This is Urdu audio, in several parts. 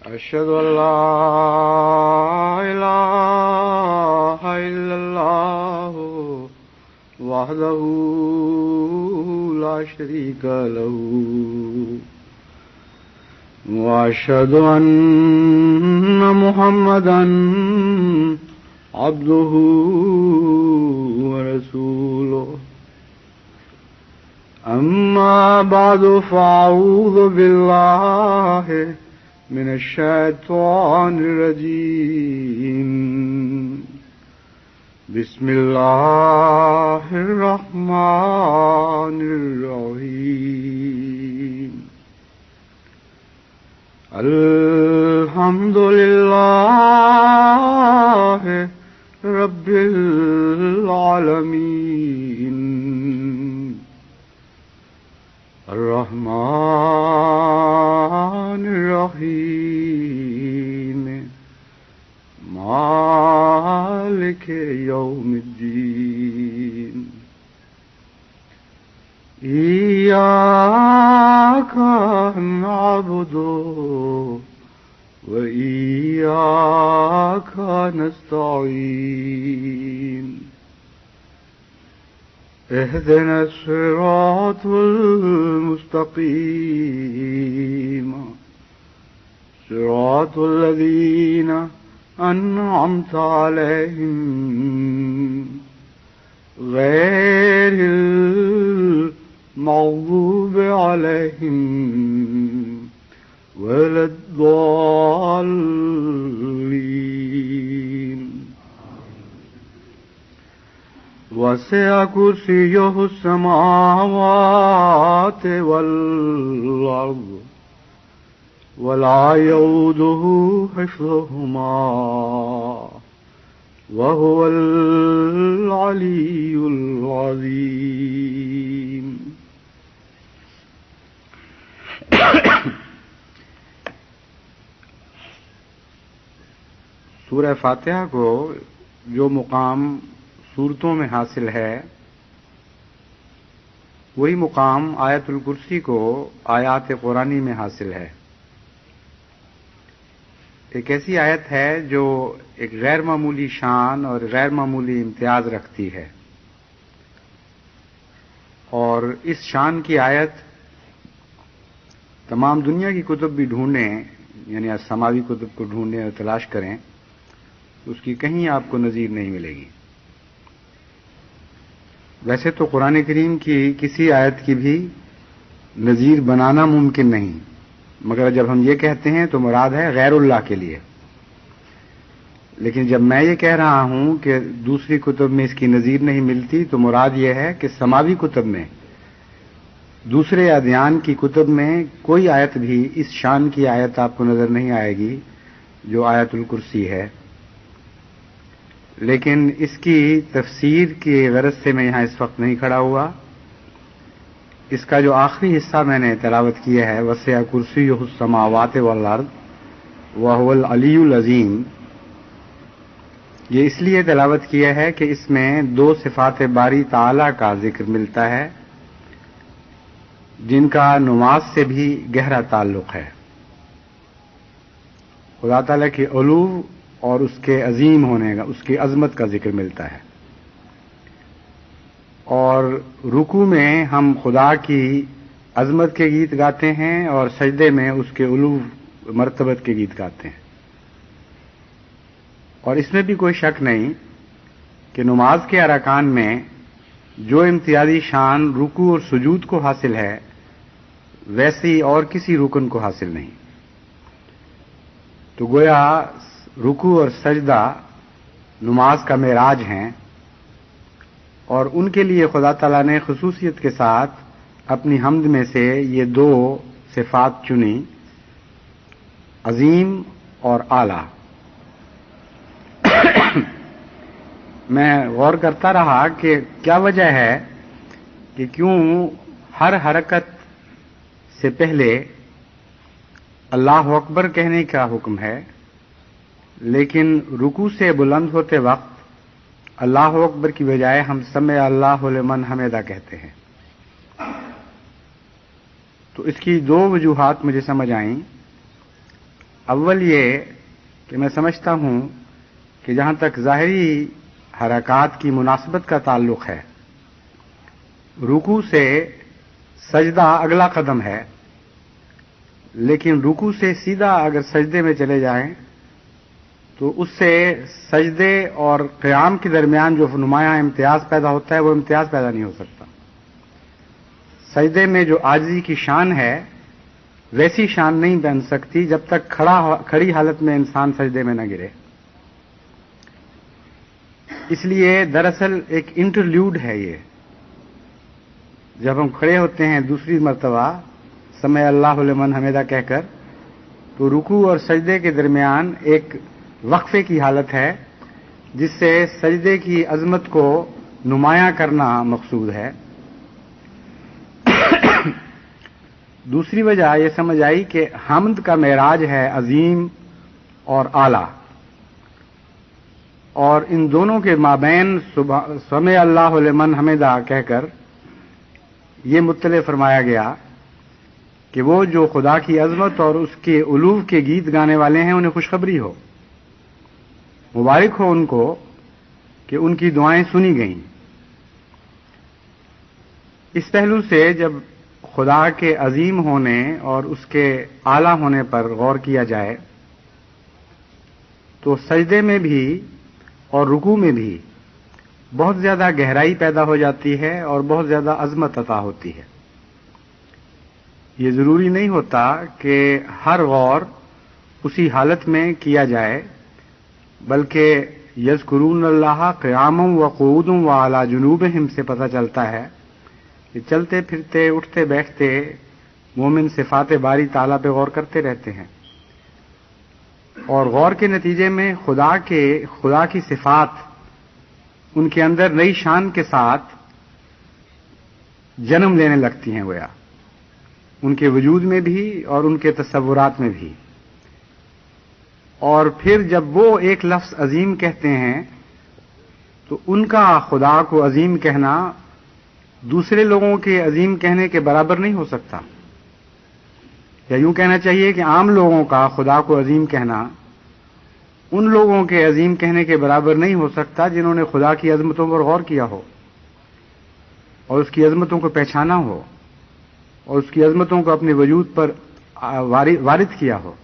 أشهد أن لا إله إلا الله وحده لا شريك له وأشهد أن محمدا عبده ورسوله أما بعد فأعوذ بالله من الشيطان الرجيم بسم الله الرحمن الرحيم الحمد لله رب العالمين الرحمن الرحيم مالك يوم الدين إياك نعبد وإياك نستعين اهدنا الصراط المستقيم صراط الذين أنعمت عليهم غير المغضوب عليهم ولا الضالين وسع كرسيه السماوات والأرض ولا يؤوده حفظهما وهو العلي العظيم. سورہ فاتحہ کو جو مقام صورتوں میں حاصل ہے وہی مقام آیت الکرسی کو آیات قرآنی میں حاصل ہے. ایک ایسی آیت ہے جو ایک غیر معمولی شان اور غیر معمولی امتیاز رکھتی ہے، اور اس شان کی آیت تمام دنیا کی کتب بھی ڈھونڈیں، یعنی سماوی کتب کو ڈھونڈیں اور تلاش کریں، اس کی کہیں آپ کو نظیر نہیں ملے گی. ویسے تو قرآن کریم کی کسی آیت کی بھی نظیر بنانا ممکن نہیں، مگر جب ہم یہ کہتے ہیں تو مراد ہے غیر اللہ کے لیے. لیکن جب میں یہ کہہ رہا ہوں کہ دوسری کتب میں اس کی نظیر نہیں ملتی تو مراد یہ ہے کہ سماوی کتب میں، دوسرے ادیان کی کتب میں کوئی آیت بھی اس شان کی آیت آپ کو نظر نہیں آئے گی جو آیت الکرسی ہے. لیکن اس کی تفسیر کی غرض سے میں یہاں اس وقت نہیں کھڑا ہوا. اس کا جو آخری حصہ میں نے تلاوت کیا ہے وسع کرسیہ السماوات والارض وہو العلی العظیم، یہ اس لیے تلاوت کیا ہے کہ اس میں دو صفات باری تعالی کا ذکر ملتا ہے جن کا نماز سے بھی گہرا تعلق ہے. خدا تعالیٰ کی علو اور اس کے عظیم ہونے کا، اس کی عظمت کا ذکر ملتا ہے، اور رکوع میں ہم خدا کی عظمت کے گیت گاتے ہیں اور سجدے میں اس کے علو مرتبت کے گیت گاتے ہیں. اور اس میں بھی کوئی شک نہیں کہ نماز کے ارکان میں جو امتیازی شان رکوع اور سجود کو حاصل ہے ویسی اور کسی رکن کو حاصل نہیں. تو گویا رکوع اور سجدہ نماز کا معراج ہیں، اور ان کے لیے خدا تعالیٰ نے خصوصیت کے ساتھ اپنی حمد میں سے یہ دو صفات چنی، عظیم اور اعلی. میں غور کرتا رہا کہ کیا وجہ ہے کہ کیوں ہر حرکت سے پہلے اللہ اکبر کہنے کا حکم ہے، لیکن رکوع سے بلند ہوتے وقت اللہ اکبر کی بجائے ہم سمع اللہ لمن حمدہ کہتے ہیں. تو اس کی دو وجوہات مجھے سمجھ آئیں. اول یہ کہ میں سمجھتا ہوں کہ جہاں تک ظاہری حرکات کی مناسبت کا تعلق ہے، رکوع سے سجدہ اگلا قدم ہے، لیکن رکوع سے سیدھا اگر سجدے میں چلے جائیں تو اس سے سجدے اور قیام کے درمیان جو نمایاں امتیاز پیدا ہوتا ہے وہ امتیاز پیدا نہیں ہو سکتا۔ سجدے میں جو عاجزی کی شان ہے ویسی شان نہیں بن سکتی جب تک کھڑی حالت میں انسان سجدے میں نہ گرے۔ اس لیے دراصل ایک انٹرلیوڈ ہے یہ۔ جب ہم کھڑے ہوتے ہیں دوسری مرتبہ سمع اللہ لمن حمدہ کہہ کر، تو رکوع اور سجدے کے درمیان ایک وقفے کی حالت ہے جس سے سجدے کی عظمت کو نمایاں کرنا مقصود ہے۔ دوسری وجہ یہ سمجھ آئی کہ حمد کا معراج ہے عظیم اور اعلی، اور ان دونوں کے مابین سمع اللہ لمن حمدہ کہہ کر یہ مطلع فرمایا گیا کہ وہ جو خدا کی عظمت اور اس کے علو کے گیت گانے والے ہیں انہیں خوشخبری ہو، مبارک ہو ان کو کہ ان کی دعائیں سنی گئیں۔ اس پہلو سے جب خدا کے عظیم ہونے اور اس کے اعلیٰ ہونے پر غور کیا جائے تو سجدے میں بھی اور رکوع میں بھی بہت زیادہ گہرائی پیدا ہو جاتی ہے اور بہت زیادہ عظمت عطا ہوتی ہے۔ یہ ضروری نہیں ہوتا کہ ہر غور اسی حالت میں کیا جائے، بلکہ یذکرون اللہ قیاما وقعودا وعلی جنوبہم سے پتہ چلتا ہے کہ چلتے پھرتے اٹھتے بیٹھتے مومن صفات باری تعالیٰ پہ غور کرتے رہتے ہیں، اور غور کے نتیجے میں خدا کی صفات ان کے اندر نئی شان کے ساتھ جنم لینے لگتی ہیں، گویا ان کے وجود میں بھی اور ان کے تصورات میں بھی۔ اور پھر جب وہ ایک لفظ عظیم کہتے ہیں تو ان کا خدا کو عظیم کہنا دوسرے لوگوں کے عظیم کہنے کے برابر نہیں ہو سکتا، یا یوں کہنا چاہیے کہ عام لوگوں کا خدا کو عظیم کہنا ان لوگوں کے عظیم کہنے کے برابر نہیں ہو سکتا جنہوں نے خدا کی عظمتوں پر غور کیا ہو اور اس کی عظمتوں کو پہچانا ہو اور اس کی عظمتوں کو اپنے وجود پر وارد کیا ہو۔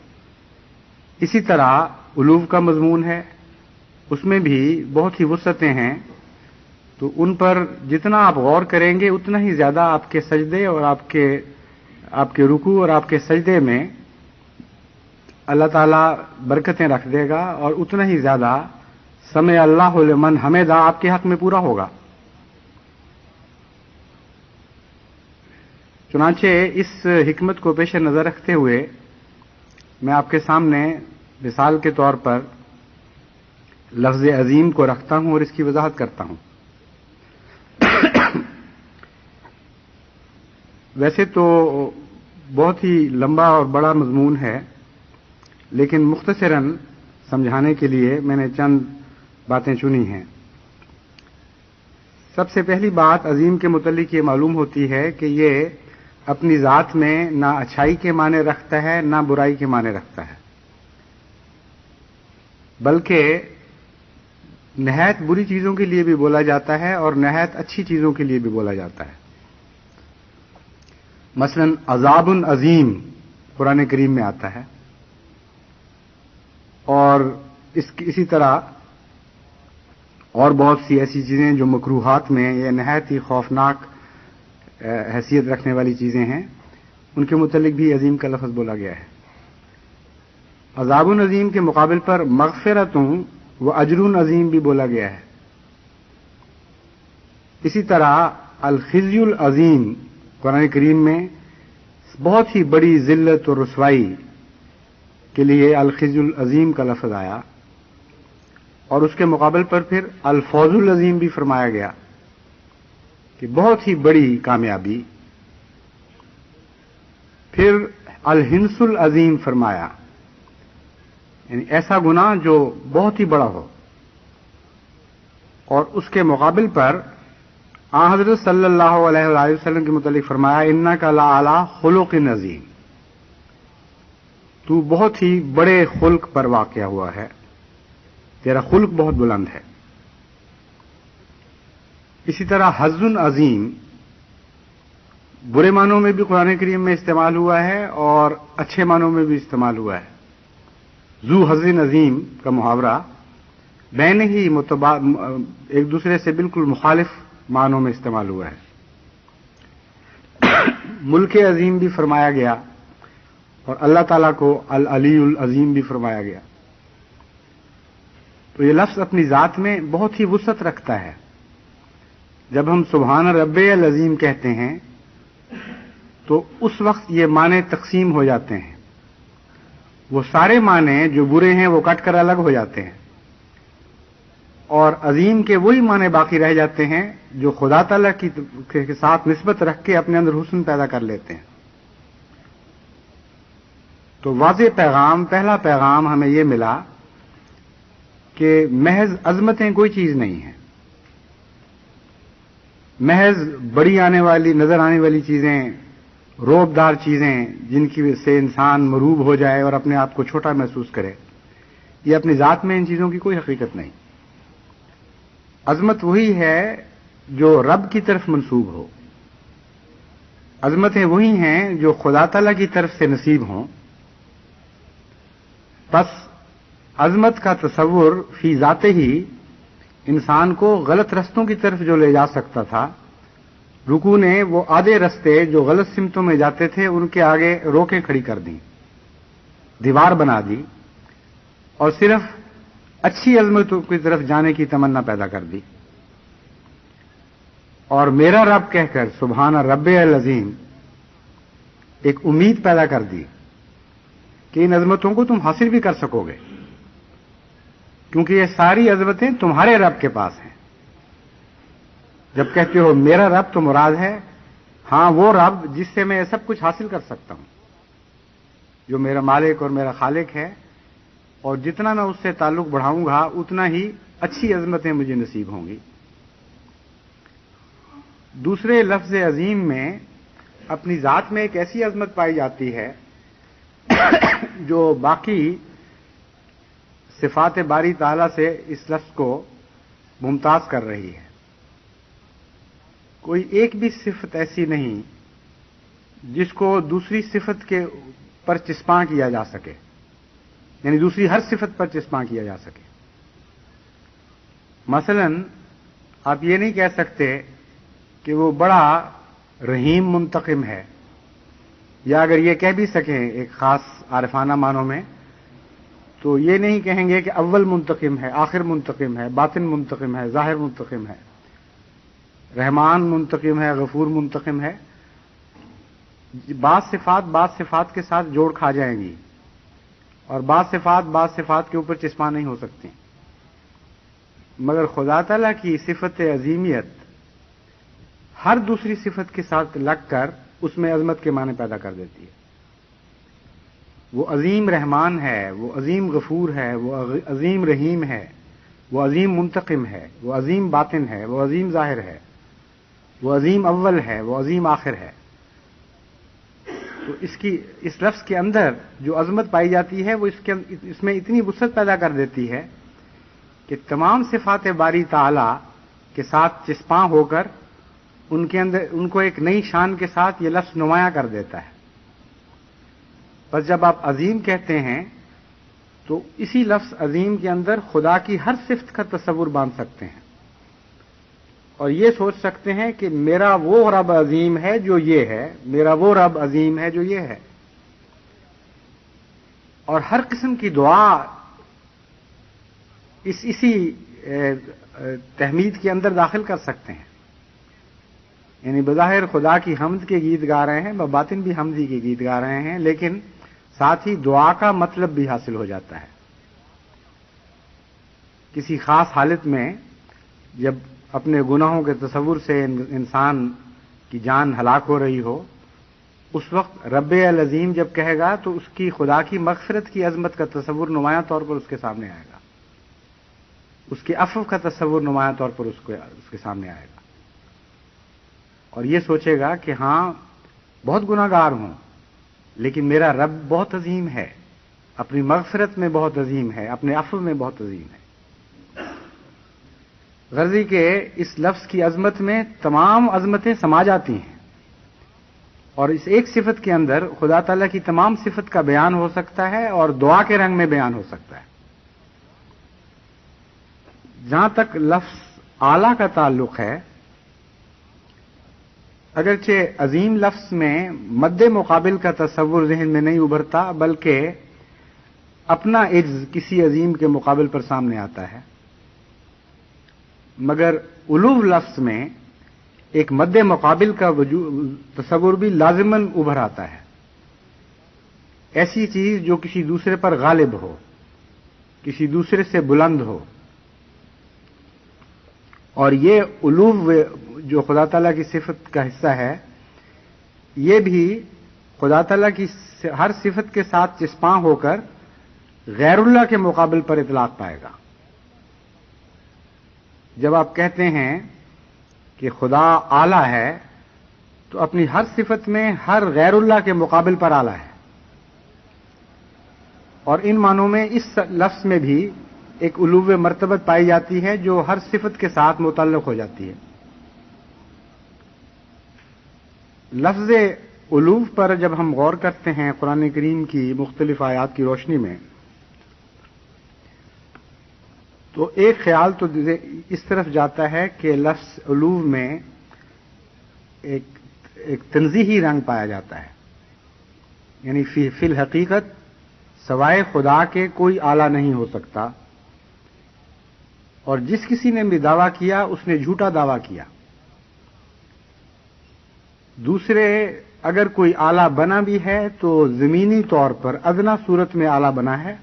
اسی طرح علو کا مضمون ہے، اس میں بھی بہت ہی وسعتیں ہیں، تو ان پر جتنا آپ غور کریں گے اتنا ہی زیادہ آپ کے سجدے اور آپ کے رکوع اور آپ کے سجدے میں اللہ تعالیٰ برکتیں رکھ دے گا، اور اتنا ہی زیادہ سمع اللہ لمن حمدہ آپ کے حق میں پورا ہوگا۔ چنانچہ اس حکمت کو پیش نظر رکھتے ہوئے میں آپ کے سامنے مثال کے طور پر لفظ عظیم کو رکھتا ہوں اور اس کی وضاحت کرتا ہوں۔ ویسے تو بہت ہی لمبا اور بڑا مضمون ہے، لیکن مختصراً سمجھانے کے لیے میں نے چند باتیں چنی ہیں۔ سب سے پہلی بات عظیم کے متعلق یہ معلوم ہوتی ہے کہ یہ اپنی ذات میں نہ اچھائی کے معنی رکھتا ہے نہ برائی کے معنی رکھتا ہے، بلکہ نہایت بری چیزوں کے لیے بھی بولا جاتا ہے اور نہایت اچھی چیزوں کے لیے بھی بولا جاتا ہے۔ مثلا عذاب عظیم قرآن کریم میں آتا ہے، اور اسی طرح اور بہت سی ایسی چیزیں جو مکروہات میں یہ نہایت ہی خوفناک حیثیت رکھنے والی چیزیں ہیں، ان کے متعلق بھی عظیم کا لفظ بولا گیا ہے۔ عذاب عظیم کے مقابل پر مغفرتوں و اجر عظیم بھی بولا گیا ہے۔ اسی طرح الخزي العظیم قرآن کریم میں بہت ہی بڑی ذلت اور رسوائی کے لیے الخزي العظیم کا لفظ آیا، اور اس کے مقابل پر پھر الفوز العظیم بھی فرمایا گیا کہ بہت ہی بڑی کامیابی۔ پھر الحنس العظیم فرمایا، یعنی ایسا گناہ جو بہت ہی بڑا ہو، اور اس کے مقابل پر حضرت صلی اللہ علیہ وآلہ وسلم کے متعلق فرمایا انک لعلی خلق عظیم، تو بہت ہی بڑے خلق پر واقع ہوا ہے، تیرا خلق بہت بلند ہے۔ اسی طرح حظ عظیم برے معنوں میں بھی قرآن کریم میں استعمال ہوا ہے اور اچھے معنوں میں بھی استعمال ہوا ہے۔ ذو حظ عظیم کا محاورہ بین ہی ایک دوسرے سے بالکل مخالف معنوں میں استعمال ہوا ہے۔ ملک عظیم بھی فرمایا گیا اور اللہ تعالیٰ کو العلی العظیم بھی فرمایا گیا۔ تو یہ لفظ اپنی ذات میں بہت ہی وسعت رکھتا ہے۔ جب ہم سبحان رب العظیم کہتے ہیں تو اس وقت یہ معنی تقسیم ہو جاتے ہیں، وہ سارے معنی جو برے ہیں وہ کٹ کر الگ ہو جاتے ہیں، اور عظیم کے وہی معنی باقی رہ جاتے ہیں جو خدا تعالیٰ کے ساتھ نسبت رکھ کے اپنے اندر حسن پیدا کر لیتے ہیں۔ تو واضح پیغام، پہلا پیغام ہمیں یہ ملا کہ محض عظمتیں کوئی چیز نہیں ہیں، محض بڑی نظر آنے والی چیزیں، روبدار چیزیں جن کی وجہ سے انسان مروب ہو جائے اور اپنے آپ کو چھوٹا محسوس کرے، یہ اپنی ذات میں ان چیزوں کی کوئی حقیقت نہیں۔ عظمت وہی ہے جو رب کی طرف منسوب ہو، عظمتیں وہی ہیں جو خدا تعالیٰ کی طرف سے نصیب ہوں۔ بس عظمت کا تصور فی ذاتے ہی انسان کو غلط رستوں کی طرف جو لے جا سکتا تھا، رکوع نے وہ آدھے رستے جو غلط سمتوں میں جاتے تھے ان کے آگے روکیں کھڑی کر دیں، دیوار بنا دی، اور صرف اچھی عظمتوں کی طرف جانے کی تمنا پیدا کر دی، اور میرا رب کہہ کر سبحان رب العظیم ایک امید پیدا کر دی کہ ان عظمتوں کو تم حاصل بھی کر سکو گے، کیونکہ یہ ساری عظمتیں تمہارے رب کے پاس ہیں۔ جب کہتے ہو میرا رب تو مراد ہے ہاں وہ رب جس سے میں یہ سب کچھ حاصل کر سکتا ہوں، جو میرا مالک اور میرا خالق ہے، اور جتنا میں اس سے تعلق بڑھاؤں گا اتنا ہی اچھی عظمتیں مجھے نصیب ہوں گی۔ دوسرے لفظ عظیم میں اپنی ذات میں ایک ایسی عظمت پائی جاتی ہے جو باقی صفات باری تعالیٰ سے اس لفظ کو ممتاز کر رہی ہے۔ کوئی ایک بھی صفت ایسی نہیں جس کو دوسری صفت کے پر چسپاں کیا جا سکے، یعنی دوسری ہر صفت پر چسپاں کیا جا سکے۔ مثلا آپ یہ نہیں کہہ سکتے کہ وہ بڑا رحیم منتقم ہے، یا اگر یہ کہہ بھی سکیں ایک خاص عارفانہ معنوں میں تو یہ نہیں کہیں گے کہ اول منتقم ہے، آخر منتقم ہے، باطن منتقم ہے، ظاہر منتقم ہے، رحمان منتقم ہے، غفور منتقم ہے۔ بعض صفات کے ساتھ جوڑ کھا جائیں گی، اور بعض صفات کے اوپر چسپاں نہیں ہو سکتی، مگر خدا تعالیٰ کی صفت عظیمیت ہر دوسری صفت کے ساتھ لگ کر اس میں عظمت کے معنی پیدا کر دیتی ہے۔ وہ عظیم رحمان ہے، وہ عظیم غفور ہے، وہ عظیم رحیم ہے، وہ عظیم منتقم ہے، وہ عظیم باطن ہے، وہ عظیم ظاہر ہے، وہ عظیم اول ہے، وہ عظیم آخر ہے۔ تو اس لفظ کے اندر جو عظمت پائی جاتی ہے وہ اس میں اتنی وسعت پیدا کر دیتی ہے کہ تمام صفات باری تعالی کے ساتھ چسپاں ہو کر ان کے اندر ان کو ایک نئی شان کے ساتھ یہ لفظ نمایاں کر دیتا ہے۔ بس جب آپ عظیم کہتے ہیں تو اسی لفظ عظیم کے اندر خدا کی ہر صفت کا تصور باندھ سکتے ہیں، اور یہ سوچ سکتے ہیں کہ میرا وہ رب عظیم ہے جو یہ ہے، میرا وہ رب عظیم ہے جو یہ ہے، اور ہر قسم کی دعا اسی تحمید کے اندر داخل کر سکتے ہیں۔ یعنی بظاہر خدا کی حمد کے گیت گا رہے ہیں، بباطن بھی حمدی کے گیت گا رہے ہیں، لیکن ساتھ ہی دعا کا مطلب بھی حاصل ہو جاتا ہے۔ کسی خاص حالت میں جب اپنے گناہوں کے تصور سے انسان کی جان ہلاک ہو رہی ہو، اس وقت رب العظیم جب کہے گا تو اس کی خدا کی مغفرت کی عظمت کا تصور نمایاں طور پر اس کے سامنے آئے گا، اس کے عفو کا تصور نمایاں طور پر اس کے سامنے آئے گا، اور یہ سوچے گا کہ ہاں بہت گناہ گار ہوں لیکن میرا رب بہت عظیم ہے، اپنی مغفرت میں بہت عظیم ہے، اپنے عفو میں بہت عظیم ہے۔ غرضی کہ اس لفظ کی عظمت میں تمام عظمتیں سما جاتی ہیں، اور اس ایک صفت کے اندر خدا تعالیٰ کی تمام صفت کا بیان ہو سکتا ہے اور دعا کے رنگ میں بیان ہو سکتا ہے۔ جہاں تک لفظ اعلیٰ کا تعلق ہے، اگرچہ عظیم لفظ میں مد مقابل کا تصور ذہن میں نہیں ابھرتا، بلکہ اپنا عجز کسی عظیم کے مقابل پر سامنے آتا ہے، مگر علو لفظ میں ایک مد مقابل کا تصور بھی لازماً ابھر آتا ہے، ایسی چیز جو کسی دوسرے پر غالب ہو، کسی دوسرے سے بلند ہو۔ اور یہ علو جو خدا تعالیٰ کی صفت کا حصہ ہے، یہ بھی خدا تعالیٰ کی ہر صفت کے ساتھ چسپاں ہو کر غیر اللہ کے مقابل پر اطلاق پائے گا۔ جب آپ کہتے ہیں کہ خدا اعلیٰ ہے تو اپنی ہر صفت میں ہر غیر اللہ کے مقابل پر اعلیٰ ہے، اور ان معنوں میں اس لفظ میں بھی ایک علو مرتبت پائی جاتی ہے جو ہر صفت کے ساتھ متعلق ہو جاتی ہے۔ لفظ علو پر جب ہم غور کرتے ہیں قرآن کریم کی مختلف آیات کی روشنی میں، تو ایک خیال تو اس طرف جاتا ہے کہ لفظ علو میں ایک تنزیہی رنگ پایا جاتا ہے، یعنی فی الحقیقت سوائے خدا کے کوئی اعلیٰ نہیں ہو سکتا، اور جس کسی نے بھی دعویٰ کیا اس نے جھوٹا دعویٰ کیا۔ دوسرے اگر کوئی اعلیٰ بنا بھی ہے تو زمینی طور پر ادنا صورت میں اعلیٰ بنا ہے،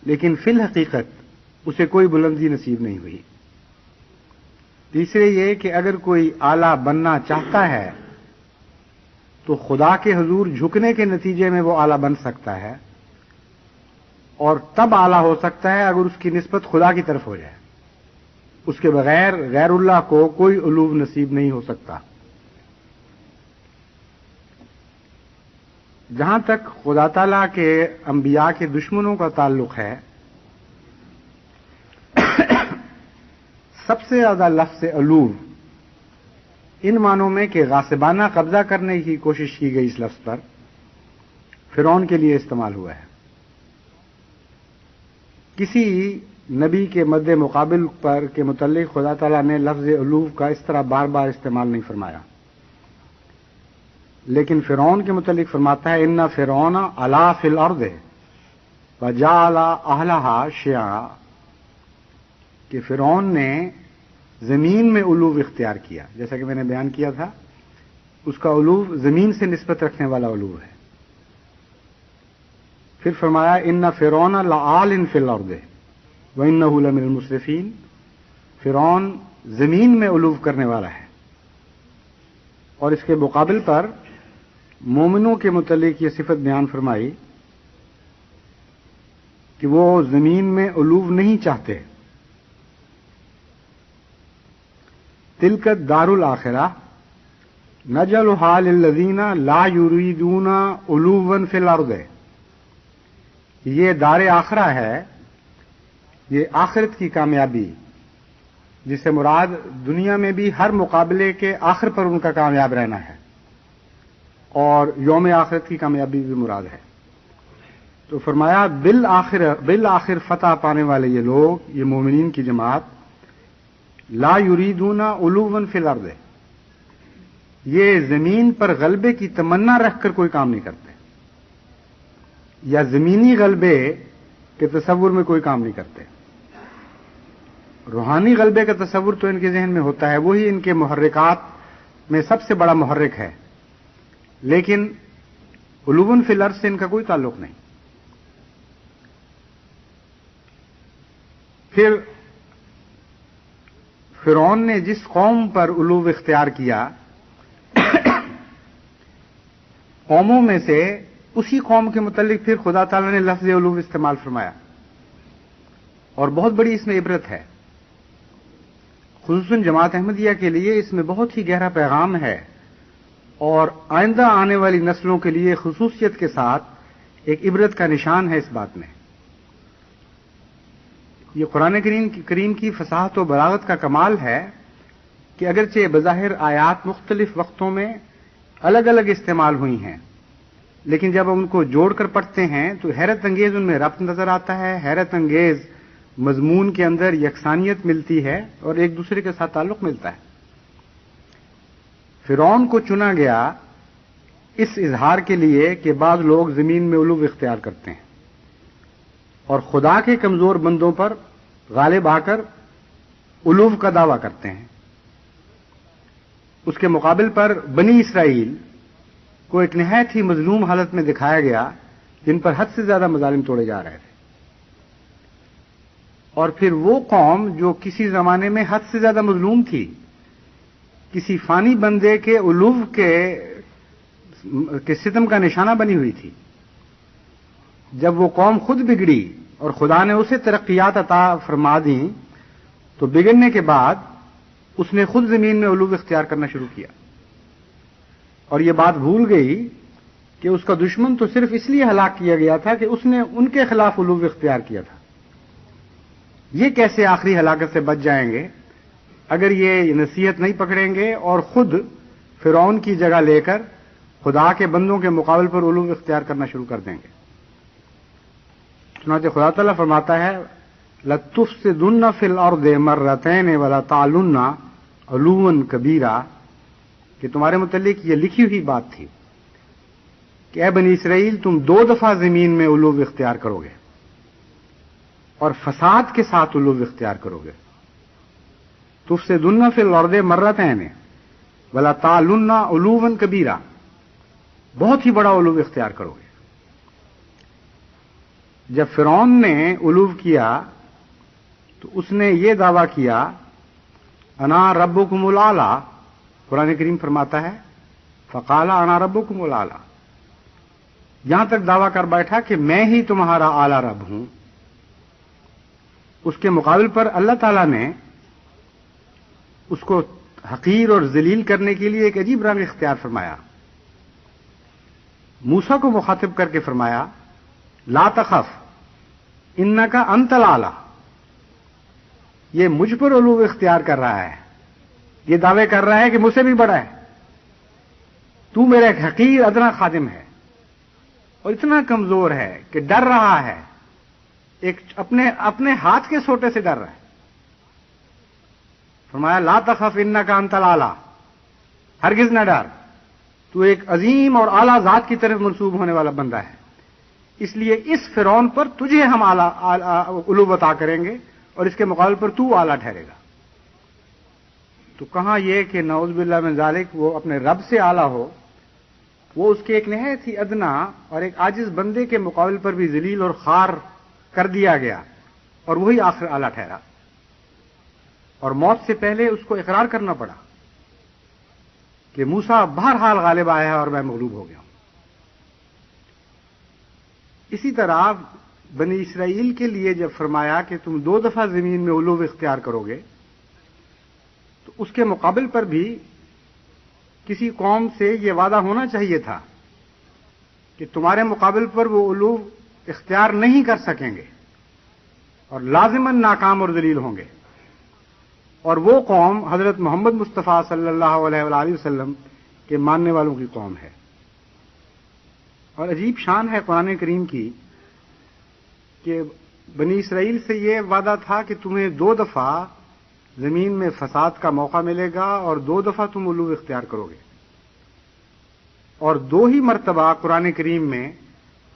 لیکن فی الحقیقت اسے کوئی بلندی نصیب نہیں ہوئی۔ تیسرے یہ کہ اگر کوئی اعلیٰ بننا چاہتا ہے تو خدا کے حضور جھکنے کے نتیجے میں وہ اعلیٰ بن سکتا ہے، اور تب اعلیٰ ہو سکتا ہے اگر اس کی نسبت خدا کی طرف ہو جائے۔ اس کے بغیر غیر اللہ کو کوئی علو نصیب نہیں ہو سکتا۔ جہاں تک خدا تعالیٰ کے انبیاء کے دشمنوں کا تعلق ہے، سب سے زیادہ لفظ علو ان معنوں میں کہ غاصبانہ قبضہ کرنے کی کوشش کی گئی اس لفظ پر فرعون کے لیے استعمال ہوا ہے۔ کسی نبی کے مد مقابل پر کے متعلق خدا تعالیٰ نے لفظ علو کا اس طرح بار بار استعمال نہیں فرمایا، لیکن فرعون کے متعلق فرماتا ہے ان فرعون علا فی الارض وجعل اہلہا شیعا، کہ فرعون نے زمین میں علو اختیار کیا، جیسا کہ میں نے بیان کیا تھا اس کا علو زمین سے نسبت رکھنے والا علو ہے۔ پھر فرمایا ان فرعون لعال فی الارض وانہ لمن المسرفین، فرعون زمین میں علو کرنے والا ہے۔ اور اس کے مقابل پر مومنوں کے متعلق یہ صفت بیان فرمائی کہ وہ زمین میں علو نہیں چاہتے۔ تلک الدار الآخرہ نجعلھا للذین لا یریدون علوا فی الارض، یہ دار آخرہ ہے، یہ آخرت کی کامیابی، جس سے مراد دنیا میں بھی ہر مقابلے کے آخر پر ان کا کامیاب رہنا ہے، اور یوم آخرت کی کامیابی بھی مراد ہے۔ تو فرمایا بالآخر فتح پانے والے یہ لوگ، یہ مومنین کی جماعت، لا یریدون علوا فی الارض، یہ زمین پر غلبے کی تمنا رکھ کر کوئی کام نہیں کرتے، یا زمینی غلبے کے تصور میں کوئی کام نہیں کرتے۔ روحانی غلبے کا تصور تو ان کے ذہن میں ہوتا ہے، وہی ان کے محرکات میں سب سے بڑا محرک ہے، لیکن علو فی الارض سے ان کا کوئی تعلق نہیں۔ پھر فرعون نے جس قوم پر علو اختیار کیا، قوموں میں سے اسی قوم کے متعلق پھر خدا تعالیٰ نے لفظ علو استعمال فرمایا، اور بہت بڑی اس میں عبرت ہے، خصوصاً جماعت احمدیہ کے لیے اس میں بہت ہی گہرا پیغام ہے، اور آئندہ آنے والی نسلوں کے لیے خصوصیت کے ساتھ ایک عبرت کا نشان ہے اس بات میں. یہ قرآن کریم کی فصاحت و بلاغت کا کمال ہے کہ اگرچہ بظاہر آیات مختلف وقتوں میں الگ الگ استعمال ہوئی ہیں، لیکن جب ان کو جوڑ کر پڑھتے ہیں تو حیرت انگیز ان میں ربط نظر آتا ہے، حیرت انگیز مضمون کے اندر یکسانیت ملتی ہے اور ایک دوسرے کے ساتھ تعلق ملتا ہے. فرعون کو چنا گیا اس اظہار کے لیے کہ بعض لوگ زمین میں علو اختیار کرتے ہیں اور خدا کے کمزور بندوں پر غالب آ کر علو کا دعویٰ کرتے ہیں. اس کے مقابل پر بنی اسرائیل کو ایک نہایت ہی مظلوم حالت میں دکھایا گیا جن پر حد سے زیادہ مظالم توڑے جا رہے تھے. اور پھر وہ قوم جو کسی زمانے میں حد سے زیادہ مظلوم تھی، کسی فانی بندے کے علو کے ستم کا نشانہ بنی ہوئی تھی، جب وہ قوم خود بگڑی اور خدا نے اسے ترقیات عطا فرما دیں تو بگڑنے کے بعد اس نے خود زمین میں علو اختیار کرنا شروع کیا اور یہ بات بھول گئی کہ اس کا دشمن تو صرف اس لیے ہلاک کیا گیا تھا کہ اس نے ان کے خلاف علو اختیار کیا تھا. یہ کیسے آخری ہلاکت سے بچ جائیں گے اگر یہ نصیحت نہیں پکڑیں گے اور خود فرعون کی جگہ لے کر خدا کے بندوں کے مقابل پر علو اختیار کرنا شروع کر دیں گے. چنانچہ خدا تعالیٰ فرماتا ہے لَتُفْسِدُنَّ فِي الْأَرْضِ مَرَّتَيْنِ وَلَا تَعْلُنَّ عُلُوًّا كَبِيرًا، کہ تمہارے متعلق یہ لکھی ہوئی بات تھی کہ اے بنی اسرائیل تم 2 دفعہ زمین میں علو اختیار کرو گے اور فساد کے ساتھ علو اختیار کرو گے. تُفْسِدُنَّ فِي الْأَرْضِ مَرَّتَيْنِ وَلَا تَعْلُنَّ عُلُوًّا كَبِيرًا، بہت ہی بڑا علو اختیار کرو گے. جب فرعون نے علو کیا تو اس نے یہ دعویٰ کیا انا ربکم الاعلی. قرآن کریم فرماتا ہے فقال انا ربکم الاعلی، یہاں تک دعویٰ کر بیٹھا کہ میں ہی تمہارا اعلی رب ہوں. اس کے مقابل پر اللہ تعالیٰ نے اس کو حقیر اور ذلیل کرنے کے لیے ایک عجیب رنگ اختیار فرمایا. موسیٰ کو مخاطب کر کے فرمایا لا تخف انکا انت الاعلی. یہ مجھ پر علو اختیار کر رہا ہے، یہ دعوے کر رہا ہے کہ مجھ سے بھی بڑا ہے، تو میرا ایک حقیر ادنا خادم ہے اور اتنا کمزور ہے کہ ڈر رہا ہے، ایک اپنے ہاتھ کے سوٹے سے ڈر رہا ہے. فرمایا لا تخف انکا انت الاعلی، ہرگز نہ ڈر، تو ایک عظیم اور اعلیٰ ذات کی طرف منسوب ہونے والا بندہ ہے، اس لیے اس فرعون پر تجھے ہم علو عطا کریں گے اور اس کے مقابل پر تو اعلیٰ ٹھہرے گا. تو کہاں یہ کہ نعوذ باللہ من ذالک وہ اپنے رب سے اعلیٰ ہو، وہ اس کے ایک نہایت ہی ادنا اور ایک عاجز بندے کے مقابل پر بھی ذلیل اور خوار کر دیا گیا اور وہی آخر اعلیٰ ٹھہرا. اور موت سے پہلے اس کو اقرار کرنا پڑا کہ موسیٰ بہرحال غالب آیا ہے اور میں مغلوب ہو گیا ہوں. اسی طرح بنی اسرائیل کے لیے جب فرمایا کہ تم 2 دفعہ زمین میں علو اختیار کرو گے تو اس کے مقابل پر بھی کسی قوم سے یہ وعدہ ہونا چاہیے تھا کہ تمہارے مقابل پر وہ علو اختیار نہیں کر سکیں گے اور لازماً ناکام اور ذلیل ہوں گے. اور وہ قوم حضرت محمد مصطفیٰ صلی اللہ علیہ وآلہ وسلم کے ماننے والوں کی قوم ہے. اور عجیب شان ہے قرآن کریم کی کہ بنی اسرائیل سے یہ وعدہ تھا کہ تمہیں 2 دفعہ زمین میں فساد کا موقع ملے گا اور 2 دفعہ تم علو اختیار کرو گے، اور 2 ہی مرتبہ قرآن کریم میں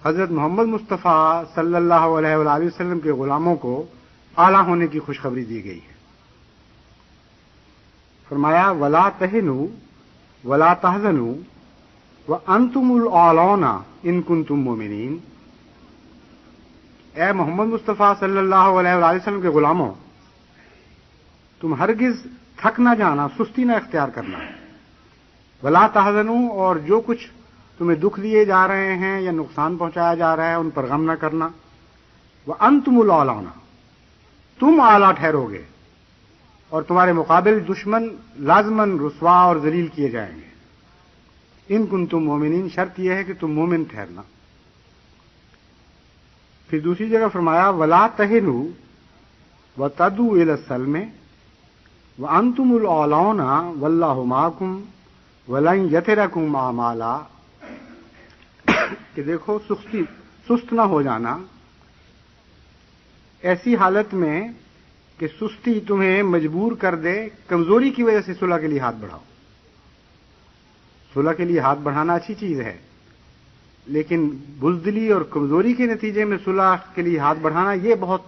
حضرت محمد مصطفیٰ صلی اللہ علیہ وآلہ وسلم کے غلاموں کو اعلیٰ ہونے کی خوشخبری دی گئی ہے. فرمایا ولا تہنوا ولا تحزنوا وانتم الاعلون ان کنتم مؤمنین. اے محمد مصطفیٰ صلی اللہ علیہ وآلہ وسلم کے غلاموں، تم ہرگز تھک نہ جانا، سستی نہ اختیار کرنا. ولا تحزنوا، اور جو کچھ تمہیں دکھ دیے جا رہے ہیں یا نقصان پہنچایا جا رہا ہے ان پر غم نہ کرنا. وانتم الاعلون، تم اعلیٰ ٹھہرو گے اور تمہارے مقابل دشمن لازماً رسوا اور ذلیل کیے جائیں گے. ان کنتم مومنین، شرط یہ ہے کہ تم مومن ٹھہرنا. پھر دوسری جگہ فرمایا ولا تہنوا وتدعوا الی السلم وانتم الاعلون واللہ معکم ولن یترکم اعمالا، کہ دیکھو سست نہ ہو جانا ایسی حالت میں کہ سستی تمہیں مجبور کر دے، کمزوری کی وجہ سے صلح کے لیے ہاتھ بڑھاؤ۔ صلح کے لیے ہاتھ بڑھانا اچھی چیز ہے، لیکن بزدلی اور کمزوری کے نتیجے میں صلح کے لیے ہاتھ بڑھانا یہ بہت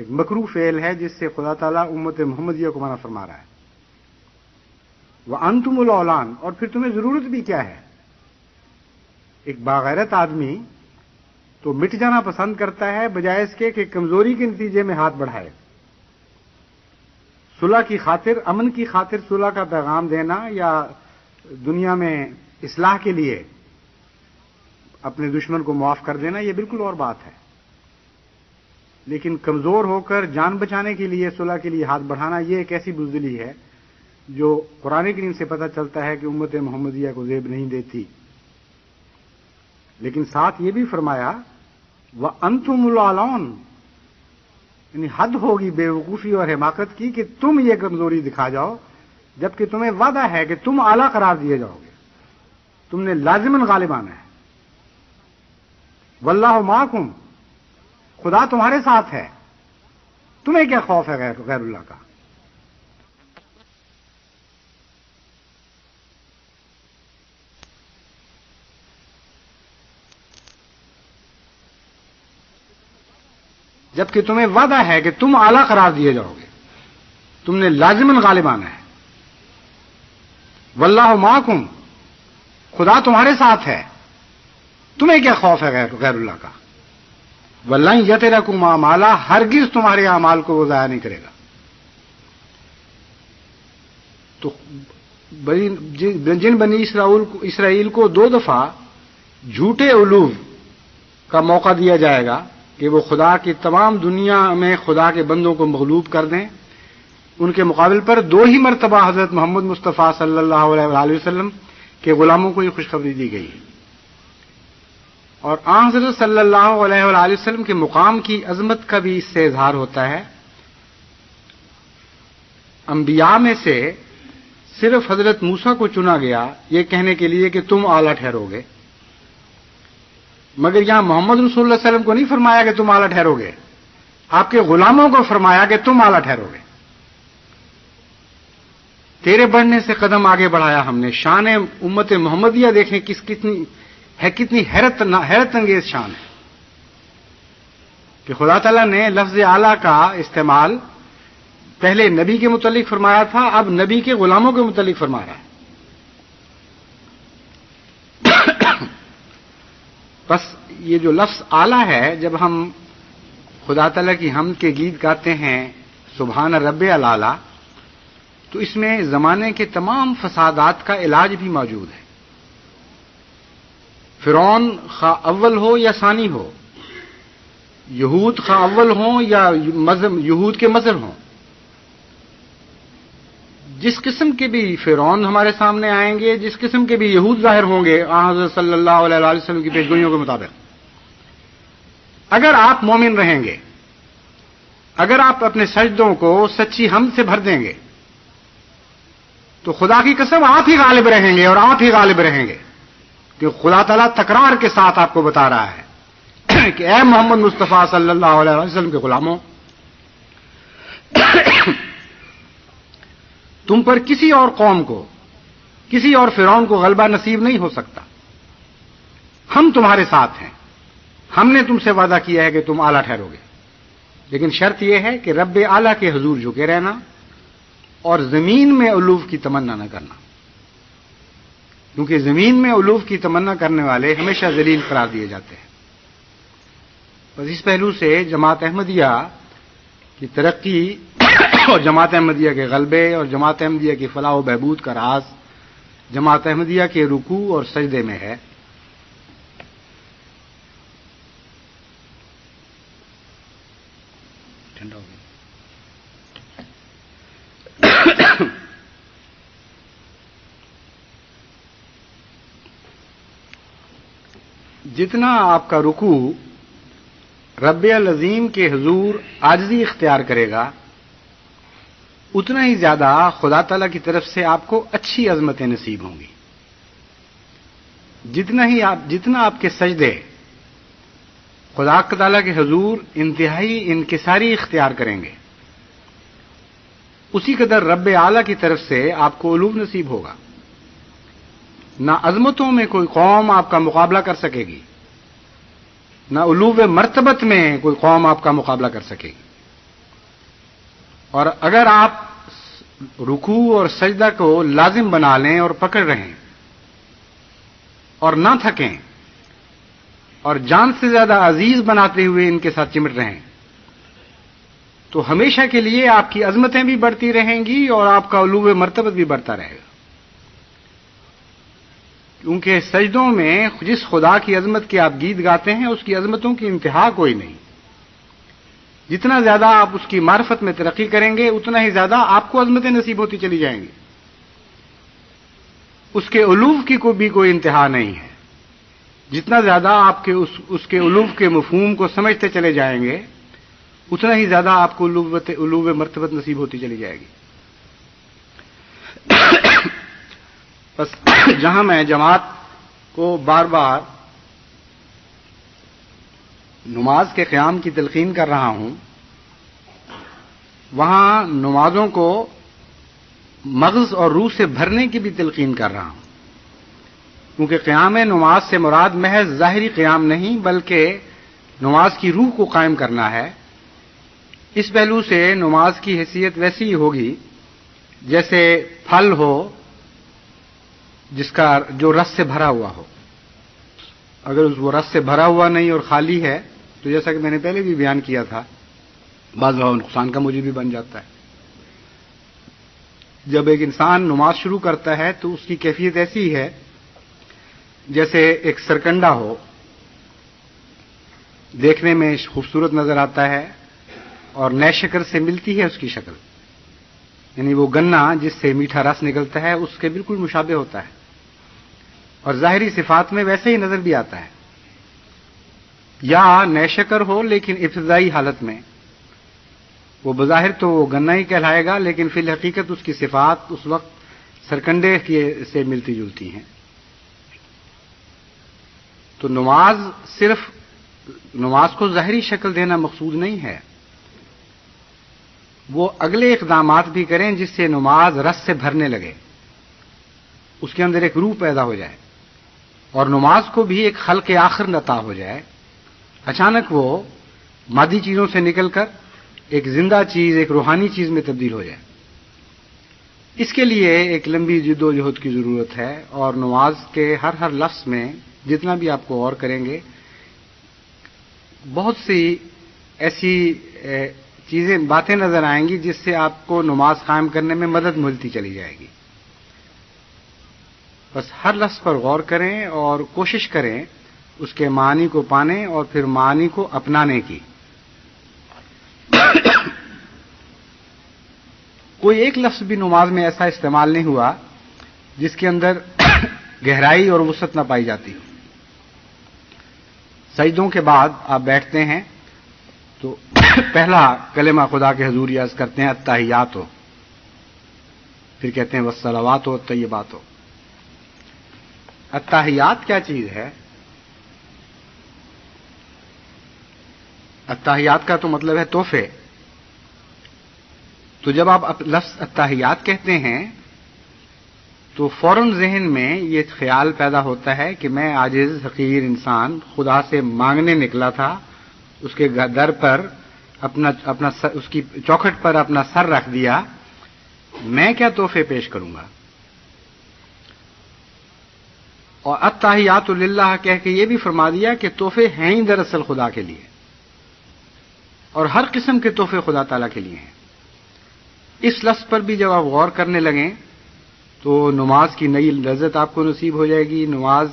مکروہ فعل ہے، جس سے خدا تعالیٰ امت محمدیہ کو منع فرما رہا ہے۔ وَأَنْتُمُ الْأَوْلَانَ، اور پھر تمہیں ضرورت بھی کیا ہے؟ ایک باغیرت آدمی تو مٹ جانا پسند کرتا ہے بجائے اس کے کہ کمزوری کے نتیجے میں ہاتھ بڑھائے۔ صلح کی خاطر، امن کی خاطر صلح کا پیغام دینا یا دنیا میں اصلاح کے لیے اپنے دشمن کو معاف کر دینا یہ بالکل اور بات ہے، لیکن کمزور ہو کر جان بچانے کے لیے صلح کے لیے ہاتھ بڑھانا یہ ایک ایسی بزدلی ہے جو قرآن کریم سے پتہ چلتا ہے کہ امت محمدیہ کو زیب نہیں دیتی۔ لیکن ساتھ یہ بھی فرمایا وَأَنْتُمُ الْأَعْلَوْنَ، یعنی حد ہوگی بے وقوفی اور حماقت کی کہ تم یہ کمزوری دکھا جاؤ جبکہ تمہیں وعدہ ہے کہ تم اعلیٰ قرار دیے جاؤ گے، تم نے لازماً غالب آنا ہے۔ واللہ معکم، خدا تمہارے ساتھ ہے، تمہیں کیا خوف ہے غیر اللہ کا؟ جبکہ تمہیں وعدہ ہے کہ تم اعلیٰ قرار دیے جاؤ گے، تم نے لازماً غالب آنا ہے۔ واللہ معکم، خدا تمہارے ساتھ ہے، تمہیں کیا خوف ہے غیر اللہ کا؟ وَلَن یَتِرَکُمْ اعمالا، ہرگز تمہارے اعمال کو وہ ضائع نہیں کرے گا۔ تو جن بنی اسرائیل کو 2 دفعہ جھوٹے علوم کا موقع دیا جائے گا کہ وہ خدا کی تمام دنیا میں خدا کے بندوں کو مغلوب کر دیں، ان کے مقابل پر 2 ہی مرتبہ حضرت محمد مصطفیٰ صلی اللہ علیہ وآلہ وسلم کے غلاموں کو یہ خوشخبری دی گئی، اور آن حضرت صلی اللہ علیہ وآلہ وسلم کے مقام کی عظمت کا بھی اس سے اظہار ہوتا ہے۔ انبیاء میں سے صرف حضرت موسیٰ کو چنا گیا یہ کہنے کے لیے کہ تم اعلیٰ ٹھہرو گے، مگر یہاں محمد رسول اللہ صلی اللہ علیہ وسلم کو نہیں فرمایا کہ تم اعلیٰ ٹھہرو گے، آپ کے غلاموں کو فرمایا کہ تم اعلیٰ ٹھہرو گے۔ تیرے بڑھنے سے قدم آگے بڑھایا ہم نے۔ شان امت محمدیہ دیکھیں کتنی حیرت انگیز شان ہے کہ خدا تعالیٰ نے لفظ اعلیٰ کا استعمال پہلے نبی کے متعلق فرمایا تھا، اب نبی کے غلاموں کے متعلق فرما رہا ہے۔ بس یہ جو لفظ اعلیٰ ہے، جب ہم خدا تعالیٰ کی حمد کے گیت گاتے ہیں سبحان رب الاعلیٰ، تو اس میں زمانے کے تمام فسادات کا علاج بھی موجود ہے۔ فرعون خواہ اول ہو یا ثانی ہو، یہود خواہ اول ہوں یا یہود کے مظہر ہوں، جس قسم کے بھی فرعون ہمارے سامنے آئیں گے، جس قسم کے بھی یہود ظاہر ہوں گے حضرت صلی اللہ علیہ وآلہ وسلم کی پیشگوئیوں کے مطابق، اگر آپ مومن رہیں گے، اگر آپ اپنے سجدوں کو سچی حمد سے بھر دیں گے، تو خدا کی قسم آپ ہی غالب رہیں گے اور آپ ہی غالب رہیں گے، کہ خدا تعالیٰ تکرار کے ساتھ آپ کو بتا رہا ہے کہ اے محمد مصطفیٰ صلی اللہ علیہ وسلم کے غلاموں، تم پر کسی اور قوم کو، کسی اور فرعون کو غلبہ نصیب نہیں ہو سکتا، ہم تمہارے ساتھ ہیں، ہم نے تم سے وعدہ کیا ہے کہ تم اعلیٰ ٹھہرو گے، لیکن شرط یہ ہے کہ رب اعلیٰ کے حضور جھکے رہنا اور زمین میں علو کی تمنا نہ کرنا، کیونکہ زمین میں علو کی تمنا کرنے والے ہمیشہ ذلیل قرار دیے جاتے ہیں۔ بس اس پہلو سے جماعت احمدیہ کی ترقی اور جماعت احمدیہ کے غلبے اور جماعت احمدیہ کی فلاح و بہبود کا راز جماعت احمدیہ کے رکوع اور سجدے میں ہے۔ ٹھنڈا ہو گیا۔ جتنا آپ کا رکوع رب العظیم کے حضور عاجزی اختیار کرے گا، اتنا ہی زیادہ خدا تعالیٰ کی طرف سے آپ کو اچھی عظمتیں نصیب ہوں گی۔ جتنا آپ کے سجدے خدا تعالیٰ کے حضور انتہائی انکساری اختیار کریں گے، اسی قدر رب اعلیٰ کی طرف سے آپ کو علو نصیب ہوگا۔ نہ عظمتوں میں کوئی قوم آپ کا مقابلہ کر سکے گی، نہ علو مرتبت میں کوئی قوم آپ کا مقابلہ کر سکے گی۔ اور اگر آپ رکوع اور سجدہ کو لازم بنا لیں اور پکڑ رہیں اور نہ تھکیں اور جان سے زیادہ عزیز بناتے ہوئے ان کے ساتھ چمٹ رہیں، تو ہمیشہ کے لیے آپ کی عظمتیں بھی بڑھتی رہیں گی اور آپ کا علو مرتبت بھی بڑھتا رہے گا۔ کیونکہ سجدوں میں جس خدا کی عظمت کے آپ گیت گاتے ہیں، اس کی عظمتوں کی انتہا کوئی نہیں۔ جتنا زیادہ آپ اس کی معرفت میں ترقی کریں گے، اتنا ہی زیادہ آپ کو عظمتیں نصیب ہوتی چلی جائیں گی۔ اس کے علو کی کوئی انتہا نہیں ہے۔ جتنا زیادہ آپ کے اس کے علو کے مفہوم کو سمجھتے چلے جائیں گے، اتنا ہی زیادہ آپ کو علو مرتبت نصیب ہوتی چلی جائے گی۔ بس جہاں میں جماعت کو بار بار نماز کے قیام کی تلقین کر رہا ہوں، وہاں نمازوں کو مغز اور روح سے بھرنے کی بھی تلقین کر رہا ہوں، کیونکہ قیام نماز سے مراد محض ظاہری قیام نہیں، بلکہ نماز کی روح کو قائم کرنا ہے۔ اس پہلو سے نماز کی حیثیت ویسی ہی ہوگی جیسے پھل ہو جو رس سے بھرا ہوا ہو۔ اگر وہ رس سے بھرا ہوا نہیں اور خالی ہے تو جیسا کہ میں نے پہلے بھی بیان کیا تھا، بعض اوقات نقصان کا موجب بھی بن جاتا ہے۔ جب ایک انسان نماز شروع کرتا ہے تو اس کی کیفیت ایسی ہے جیسے ایک سرکنڈا ہو، دیکھنے میں خوبصورت نظر آتا ہے اور نئے شکر سے ملتی ہے اس کی شکل، یعنی وہ گنا جس سے میٹھا رس نکلتا ہے اس کے بالکل مشابہ ہوتا ہے، اور ظاہری صفات میں ویسے ہی نظر بھی آتا ہے۔ یا نئے شکر ہو لیکن ابتدائی حالت میں، وہ بظاہر تو وہ گنا ہی کہلائے گا، لیکن فی الحقیقت اس کی صفات اس وقت سرکنڈے سے ملتی جلتی ہیں۔ تو نماز کو ظاہری شکل دینا مقصود نہیں ہے، وہ اگلے اقدامات بھی کریں جس سے نماز رس سے بھرنے لگے، اس کے اندر ایک روح پیدا ہو جائے اور نماز کو بھی ایک خلق آخر عطا ہو جائے، اچانک وہ مادی چیزوں سے نکل کر ایک زندہ چیز، ایک روحانی چیز میں تبدیل ہو جائے۔ اس کے لیے ایک لمبی جد و جہد کی ضرورت ہے، اور نماز کے ہر لفظ میں جتنا بھی آپ کو غور کریں گے، بہت سی ایسی باتیں نظر آئیں گی جس سے آپ کو نماز قائم کرنے میں مدد ملتی چلی جائے گی۔ بس ہر لفظ پر غور کریں اور کوشش کریں اس کے معنی کو پانے اور پھر معنی کو اپنانے کی۔ کوئی ایک لفظ بھی نماز میں ایسا استعمال نہیں ہوا جس کے اندر گہرائی اور وسعت نہ پائی جاتی ہو۔ سجدوں کے بعد آپ بیٹھتے ہیں تو پہلا کلمہ خدا کے حضور یاد کرتے ہیں التحیات ہو، پھر کہتے ہیں والصلوات ہو الطیبات ہو۔ التحیات کیا چیز ہے؟ التحیات کا تو مطلب ہے تحفے۔ تو جب آپ لفظ التحیات کہتے ہیں تو فوراً ذہن میں یہ خیال پیدا ہوتا ہے کہ میں عاجز حقیر انسان خدا سے مانگنے نکلا تھا، اس کے در پر اس کی چوکھٹ پر اپنا سر رکھ دیا، میں کیا تحفے پیش کروں گا؟ اور التحیات للہ کہہ کے یہ بھی فرما دیا کہ تحفے ہیں ہی دراصل خدا کے لیے، اور ہر قسم کے تحفے خدا تعالیٰ کے لیے ہیں۔ اس لفظ پر بھی جب آپ غور کرنے لگیں تو نماز کی نئی لذت آپ کو نصیب ہو جائے گی، نماز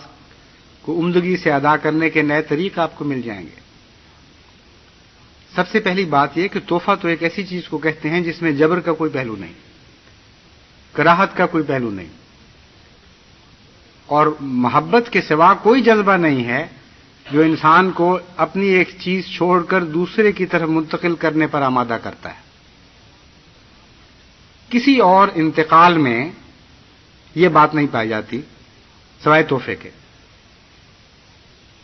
کو عمدگی سے ادا کرنے کے نئے طریقے آپ کو مل جائیں گے۔ سب سے پہلی بات یہ کہ تحفہ تو ایک ایسی چیز کو کہتے ہیں جس میں جبر کا کوئی پہلو نہیں، کراہت کا کوئی پہلو نہیں، اور محبت کے سوا کوئی جذبہ نہیں ہے جو انسان کو اپنی ایک چیز چھوڑ کر دوسرے کی طرف منتقل کرنے پر آمادہ کرتا ہے. کسی اور انتقال میں یہ بات نہیں پائی جاتی سوائے تحفے کے.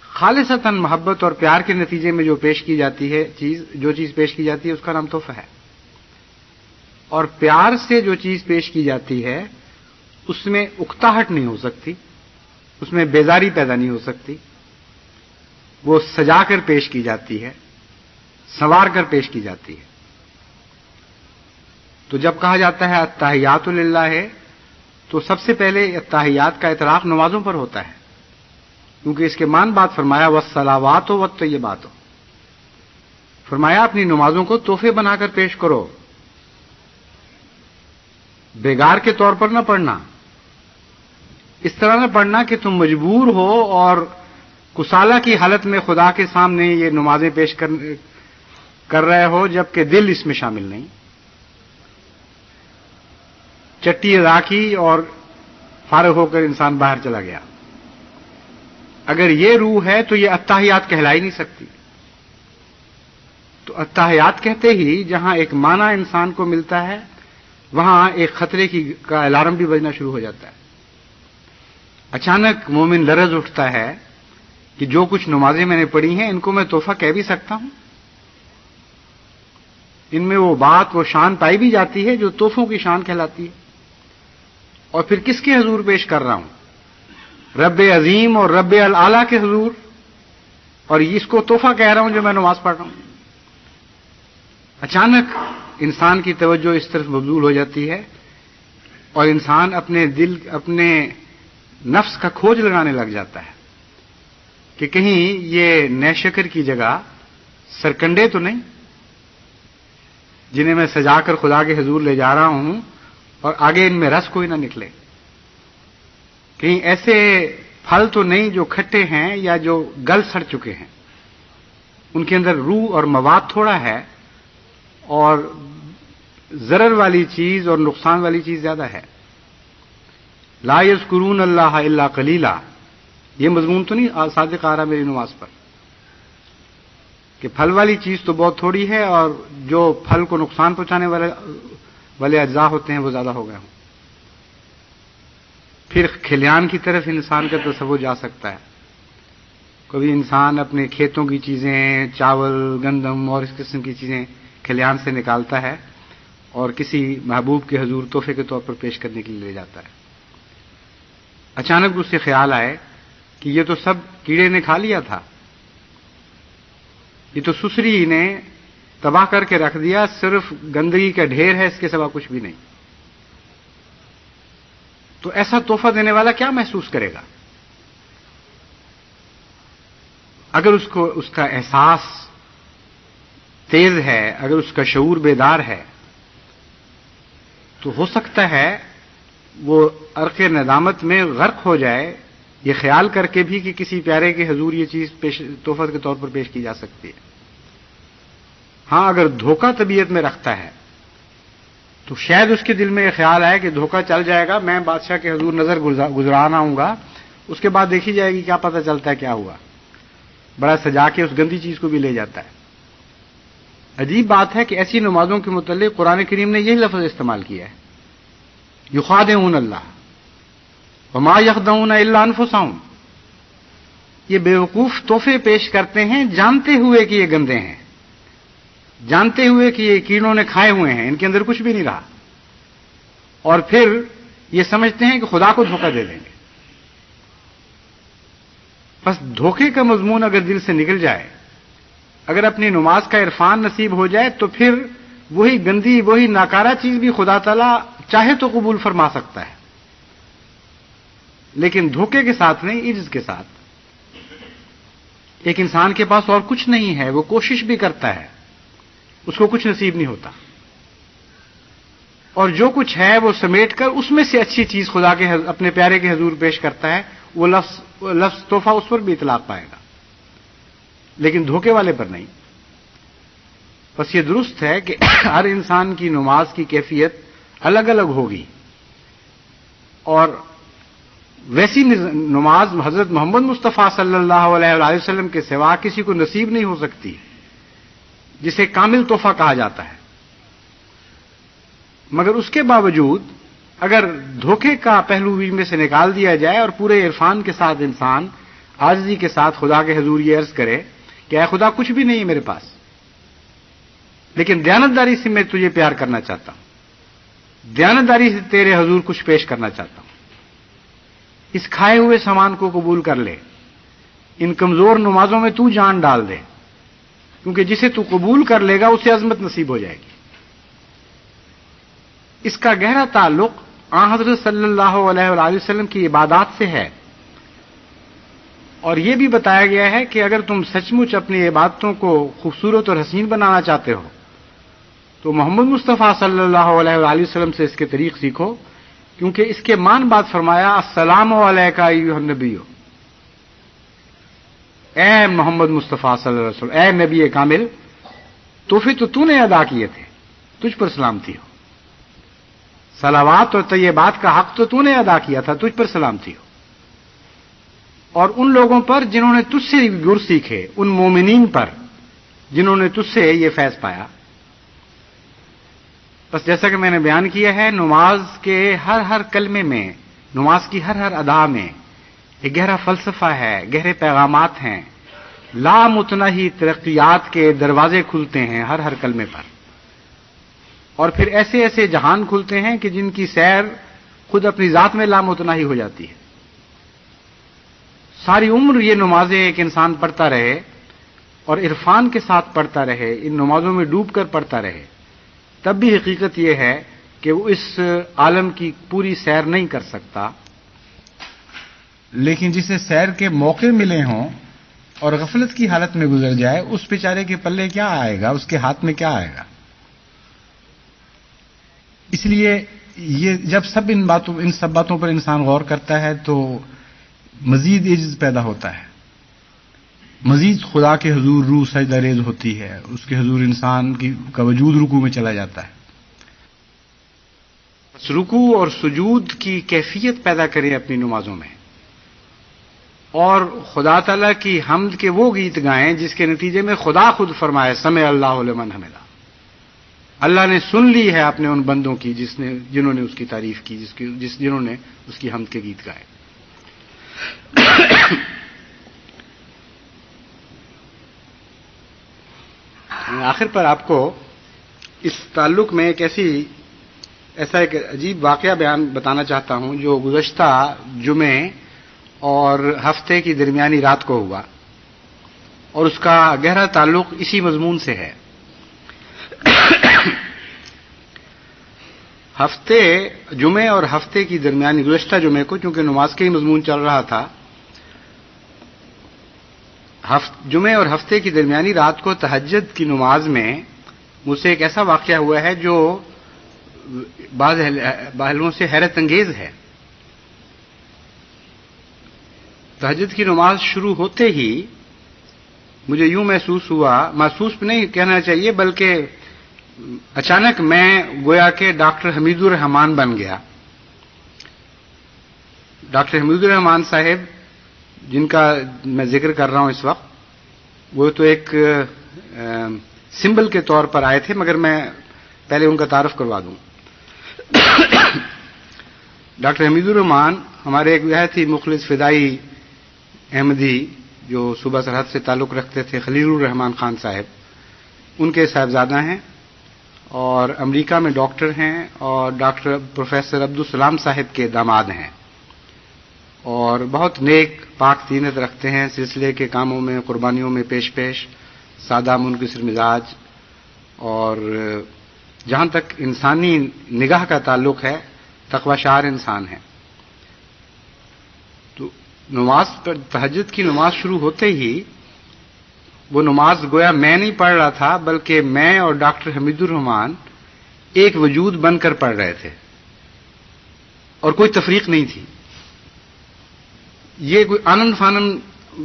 خالصتاً محبت اور پیار کے نتیجے میں جو پیش کی جاتی ہے جو چیز پیش کی جاتی ہے اس کا نام تحفہ ہے. اور پیار سے جو چیز پیش کی جاتی ہے اس میں اکتاہٹ نہیں ہو سکتی، اس میں بیزاری پیدا نہیں ہو سکتی. وہ سجا کر پیش کی جاتی ہے، سنوار کر پیش کی جاتی ہے. تو جب کہا جاتا ہے التحیات للہ ہے تو سب سے پہلے التحیات کا اطلاق نمازوں پر ہوتا ہے، کیونکہ اس کے مان بات فرمایا والصلوات والطیبات، فرمایا اپنی نمازوں کو تحفے بنا کر پیش کرو، بیگار کے طور پر نہ پڑھنا. اس طرح نہ پڑھنا کہ تم مجبور ہو اور کسالہ کی حالت میں خدا کے سامنے یہ نمازیں پیش کر رہے ہو جبکہ دل اس میں شامل نہیں. چٹی ادا کی اور فارغ ہو کر انسان باہر چلا گیا. اگر یہ روح ہے تو یہ التحیات کہلا ہی نہیں سکتی. تو التحیات کہتے ہی جہاں ایک معنی انسان کو ملتا ہے وہاں ایک خطرے کا الارم بھی بجنا شروع ہو جاتا ہے. اچانک مومن لرز اٹھتا ہے کہ جو کچھ نمازیں میں نے پڑھی ہیں ان کو میں تحفہ کہہ بھی سکتا ہوں. ان میں وہ بات وہ شان پائی بھی جاتی ہے جو تحفوں کی شان کہلاتی ہے. اور پھر کس کے حضور پیش کر رہا ہوں؟ رب عظیم اور رب العالی کے حضور، اور اس کو تحفہ کہہ رہا ہوں جو میں نماز پڑھ رہا ہوں. اچانک انسان کی توجہ اس طرف مبذول ہو جاتی ہے اور انسان اپنے نفس کا کھوج لگانے لگ جاتا ہے کہ کہیں یہ نئے شکر کی جگہ سرکنڈے تو نہیں جنہیں میں سجا کر خدا کے حضور لے جا رہا ہوں اور آگے ان میں رس کوئی نہ نکلے. کہیں ایسے پھل تو نہیں جو کھٹے ہیں یا جو گل سڑ چکے ہیں، ان کے اندر روح اور مواد تھوڑا ہے اور ضرر والی چیز اور نقصان والی چیز زیادہ ہے. لا یذکرون اللہ الا قلیلا، یہ مضمون تو نہیں صادق آ رہا میری نماز پر کہ پھل والی چیز تو بہت تھوڑی ہے اور جو پھل کو نقصان پہنچانے والے اجزاء ہوتے ہیں وہ زیادہ ہو گئے ہوں. پھر کھلیان کی طرف انسان کا تصور جا سکتا ہے. کبھی انسان اپنے کھیتوں کی چیزیں، چاول، گندم اور اس قسم کی چیزیں کھلیان سے نکالتا ہے اور کسی محبوب کے حضور تحفے کے طور پر پیش کرنے کے لیے لے جاتا ہے. اچانک اس سے خیال آئے کہ یہ تو سب کیڑے نے کھا لیا تھا، یہ تو سسری نے تباہ کر کے رکھ دیا، صرف گندگی کا ڈھیر ہے، اس کے سوا کچھ بھی نہیں. تو ایسا تحفہ دینے والا کیا محسوس کرے گا؟ اگر اس کا احساس تیز ہے، اگر اس کا شعور بیدار ہے تو ہو سکتا ہے وہ عرق ندامت میں غرق ہو جائے یہ خیال کر کے بھی کہ کسی پیارے کے حضور یہ چیز تحفہ کے طور پر پیش کی جا سکتی ہے. ہاں اگر دھوکہ طبیعت میں رکھتا ہے تو شاید اس کے دل میں یہ خیال آئے کہ دھوکہ چل جائے گا، میں بادشاہ کے حضور نظر گزرانا آؤں گا، اس کے بعد دیکھی جائے گی کیا پتہ چلتا ہے کیا ہوا. بڑا سجا کے اس گندی چیز کو بھی لے جاتا ہے. عجیب بات ہے کہ ایسی نمازوں کے متعلق قرآن کریم نے یہی لفظ استعمال کیا ہے، یخادعون اللہ وما یخدعون الا انفسہم. یہ بیوقوف تحفے پیش کرتے ہیں جانتے ہوئے کہ یہ گندے ہیں، جانتے ہوئے کہ یہ کیڑوں نے کھائے ہوئے ہیں، ان کے اندر کچھ بھی نہیں رہا، اور پھر یہ سمجھتے ہیں کہ خدا کو دھوکہ دے دیں گے. بس دھوکے کا مضمون اگر دل سے نکل جائے، اگر اپنی نماز کا عرفان نصیب ہو جائے تو پھر وہی گندی وہی ناکارہ چیز بھی خدا تعالیٰ چاہے تو قبول فرما سکتا ہے، لیکن دھوکے کے ساتھ نہیں، عجز کے ساتھ. ایک انسان کے پاس اور کچھ نہیں ہے، وہ کوشش بھی کرتا ہے، اس کو کچھ نصیب نہیں ہوتا، اور جو کچھ ہے وہ سمیٹ کر اس میں سے اچھی چیز خدا کے اپنے پیارے کے حضور پیش کرتا ہے. وہ لفظ تحفہ اس پر بھی اطلاق پائے گا لیکن دھوکے والے پر نہیں. بس یہ درست ہے کہ ہر انسان کی نماز کی کیفیت الگ الگ ہوگی اور ویسی نماز حضرت محمد مصطفیٰ صلی اللہ علیہ وآلہ وسلم کے سوا کسی کو نصیب نہیں ہو سکتی، جسے کامل تحفہ کہا جاتا ہے۔ مگر اس کے باوجود اگر دھوکے کا پہلو بھی میں سے نکال دیا جائے اور پورے عرفان کے ساتھ انسان عاجزی کے ساتھ خدا کے حضور یہ عرض کرے کہ اے خدا کچھ بھی نہیں ہے میرے پاس، لیکن دیانتداری سے میں تجھے پیار کرنا چاہتا ہوں، دیانتداری سے تیرے حضور کچھ پیش کرنا چاہتا ہوں، اس کھائے ہوئے سامان کو قبول کر لے، ان کمزور نمازوں میں تو جان ڈال دے، کیونکہ جسے تو قبول کر لے گا اسے عظمت نصیب ہو جائے گی۔ اس کا گہرا تعلق آن حضرت صلی اللہ علیہ وآلہ وسلم کی عبادات سے ہے، اور یہ بھی بتایا گیا ہے کہ اگر تم سچ مچ اپنی عبادتوں کو خوبصورت اور حسین بنانا چاہتے ہو تو محمد مصطفیٰ صلی اللہ علیہ وآلہ وسلم سے اس کے طریق سیکھو، کیونکہ اس کے مان بعد فرمایا السلام علیکہ ایھا النبی، اے محمد مصطفیٰ صلی اللہ علیہ وسلم، اے نبی کامل، تحفے تو نے ادا کیے تھے، تجھ پر سلامتی ہو، صلوات اور طیبات کا حق تو نے ادا کیا تھا، تجھ پر سلامتی ہو، اور ان لوگوں پر جنہوں نے تجھ سے گر سیکھے، ان مومنین پر جنہوں نے تجھ سے یہ فیض پایا۔ بس جیسا کہ میں نے بیان کیا ہے، نماز کے ہر کلمے میں، نماز کی ہر ادا میں ایک گہرا فلسفہ ہے، گہرے پیغامات ہیں، لامتناہی ترقیات کے دروازے کھلتے ہیں ہر کلمے پر، اور پھر ایسے ایسے جہان کھلتے ہیں کہ جن کی سیر خود اپنی ذات میں لامتناہی ہو جاتی ہے۔ ساری عمر یہ نمازیں ایک انسان پڑھتا رہے اور عرفان کے ساتھ پڑھتا رہے، ان نمازوں میں ڈوب کر پڑھتا رہے، تب بھی حقیقت یہ ہے کہ وہ اس عالم کی پوری سیر نہیں کر سکتا۔ لیکن جسے سیر کے موقع ملے ہوں اور غفلت کی حالت میں گزر جائے، اس بیچارے کے پلے کیا آئے گا، اس کے ہاتھ میں کیا آئے گا؟ اس لیے یہ جب ان سب باتوں پر انسان غور کرتا ہے تو مزید عجز پیدا ہوتا ہے، مزید خدا کے حضور روح سجدہ ریز ہوتی ہے، اس کے حضور انسان کا وجود رکوع میں چلا جاتا ہے۔ بس رکوع اور سجود کی کیفیت پیدا کریں اپنی نمازوں میں، اور خدا تعالیٰ کی حمد کے وہ گیت گائیں جس کے نتیجے میں خدا خود فرمائے سمع اللہ لمن حمدہ، اللہ نے سن لی ہے اپنے ان بندوں کی جنہوں نے اس کی تعریف کی، جنہوں نے اس کی حمد کے گیت گائے۔ آخر پر آپ کو اس تعلق میں ایسا ایک عجیب واقعہ بتانا چاہتا ہوں جو گزشتہ جمعے اور ہفتے کی درمیانی رات کو ہوا، اور اس کا گہرا تعلق اسی مضمون سے ہے۔ جمعے اور ہفتے کی درمیانی گزشتہ جمعے کو، چونکہ نماز کا ہی مضمون چل رہا تھا، جمعے اور ہفتے کی درمیانی رات کو تہجد کی نماز میں مجھ سے ایک ایسا واقعہ ہوا ہے جو بعض پہلوؤں سے حیرت انگیز ہے۔ تہجد کی نماز شروع ہوتے ہی مجھے یوں محسوس نہیں کہنا چاہیے بلکہ اچانک میں گویا کہ ڈاکٹر حمید الرحمان بن گیا۔ ڈاکٹر حمید الرحمان صاحب جن کا میں ذکر کر رہا ہوں اس وقت، وہ تو ایک سمبل کے طور پر آئے تھے، مگر میں پہلے ان کا تعارف کروا دوں۔ ڈاکٹر حمید الرحمان ہمارے ایک بہت ہی مخلص فدائی احمدی جو صوبہ سرحد سے تعلق رکھتے تھے، خلیل الرحمان خان صاحب، ان کے صاحبزادہ ہیں اور امریکہ میں ڈاکٹر ہیں، اور ڈاکٹر پروفیسر عبدالسلام صاحب کے داماد ہیں، اور بہت نیک پاک طینت رکھتے ہیں، سلسلے کے کاموں میں، قربانیوں میں پیش سادہ منکسر مزاج، اور جہاں تک انسانی نگاہ کا تعلق ہے تقوی شعار انسان ہے۔ تو تہجد کی نماز شروع ہوتے ہی وہ نماز گویا میں نہیں پڑھ رہا تھا بلکہ میں اور ڈاکٹر حمید الرحمان ایک وجود بن کر پڑھ رہے تھے، اور کوئی تفریق نہیں تھی۔ یہ کوئی آنن فانن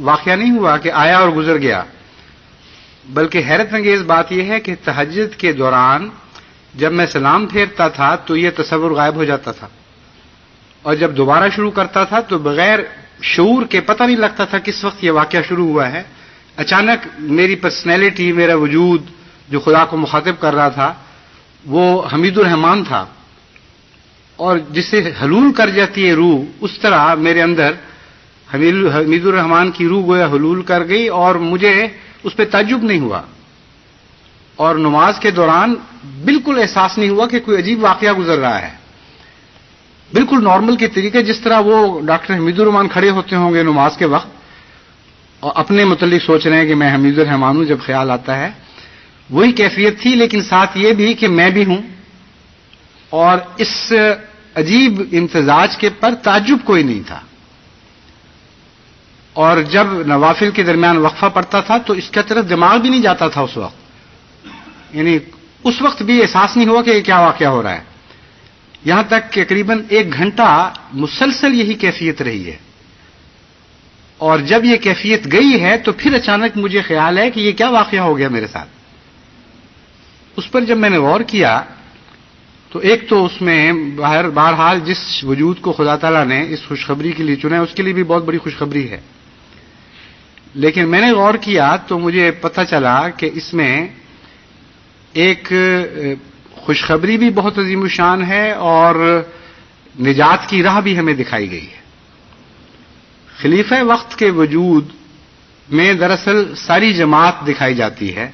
واقعہ نہیں ہوا کہ آیا اور گزر گیا، بلکہ حیرت انگیز بات یہ ہے کہ تہجد کے دوران جب میں سلام پھیرتا تھا تو یہ تصور غائب ہو جاتا تھا، اور جب دوبارہ شروع کرتا تھا تو بغیر شعور کے پتہ نہیں لگتا تھا کس وقت یہ واقعہ شروع ہوا ہے. اچانک میری پرسنالٹی، میرا وجود جو خدا کو مخاطب کر رہا تھا وہ حمید الرحمان تھا، اور جسے حلول کر جاتی ہے روح، اس طرح میرے اندر حمید الرحمان کی روح گویا حلول کر گئی، اور مجھے اس پہ تعجب نہیں ہوا، اور نماز کے دوران بالکل احساس نہیں ہوا کہ کوئی عجیب واقعہ گزر رہا ہے. بالکل نارمل کے طریقے، جس طرح وہ ڈاکٹر حمید الرحمان کھڑے ہوتے ہوں گے نماز کے وقت اور اپنے متعلق سوچ رہے ہیں کہ میں حمید الرحمان ہوں، جب خیال آتا ہے وہی کیفیت تھی. لیکن ساتھ یہ بھی کہ میں بھی ہوں، اور اس عجیب امتزاج کے پر تعجب کوئی نہیں تھا. اور جب نوافل کے درمیان وقفہ پڑتا تھا تو اس کی طرف دماغ بھی نہیں جاتا تھا اس وقت، یعنی اس وقت بھی احساس نہیں ہوا کہ یہ کیا واقعہ ہو رہا ہے. یہاں تک کہ قریباً 1 گھنٹہ مسلسل یہی کیفیت رہی ہے، اور جب یہ کیفیت گئی ہے تو پھر اچانک مجھے خیال ہے کہ یہ کیا واقعہ ہو گیا میرے ساتھ. اس پر جب میں نے غور کیا تو ایک تو اس میں بہرحال جس وجود کو خدا تعالیٰ نے اس خوشخبری کے لیے چنا ہے اس کے لیے بھی بہت بڑی خوشخبری ہے. لیکن میں نے غور کیا تو مجھے پتہ چلا کہ اس میں ایک خوشخبری بھی بہت عظیم الشان ہے اور نجات کی راہ بھی ہمیں دکھائی گئی ہے. خلیفہ وقت کے وجود میں دراصل ساری جماعت دکھائی جاتی ہے،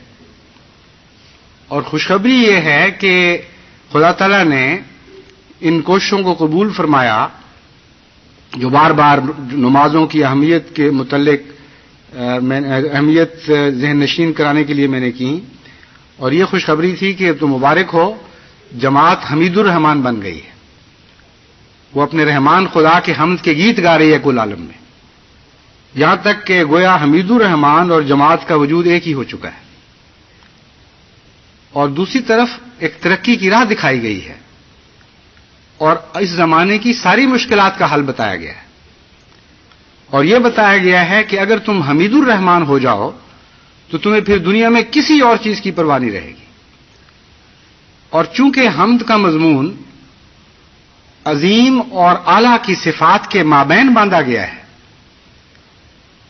اور خوشخبری یہ ہے کہ خدا تعالیٰ نے ان کوششوں کو قبول فرمایا جو بار بار نمازوں کی اہمیت کے متعلق اہمیت ذہن نشین کرانے کے لیے میں نے کی، اور یہ خوشخبری تھی کہ تو مبارک ہو، جماعت حمید الرحمان بن گئی ہے. وہ اپنے رحمان خدا کے حمد کے گیت گا رہی ہے کل عالم میں، یہاں تک کہ گویا حمید الرحمان اور جماعت کا وجود ایک ہی ہو چکا ہے. اور دوسری طرف ایک ترقی کی راہ دکھائی گئی ہے، اور اس زمانے کی ساری مشکلات کا حل بتایا گیا ہے، اور یہ بتایا گیا ہے کہ اگر تم حمید الرحمان ہو جاؤ تو تمہیں پھر دنیا میں کسی اور چیز کی پرواہ نہیں رہے گی. اور چونکہ حمد کا مضمون عظیم اور اعلیٰ کی صفات کے مابین باندھا گیا ہے،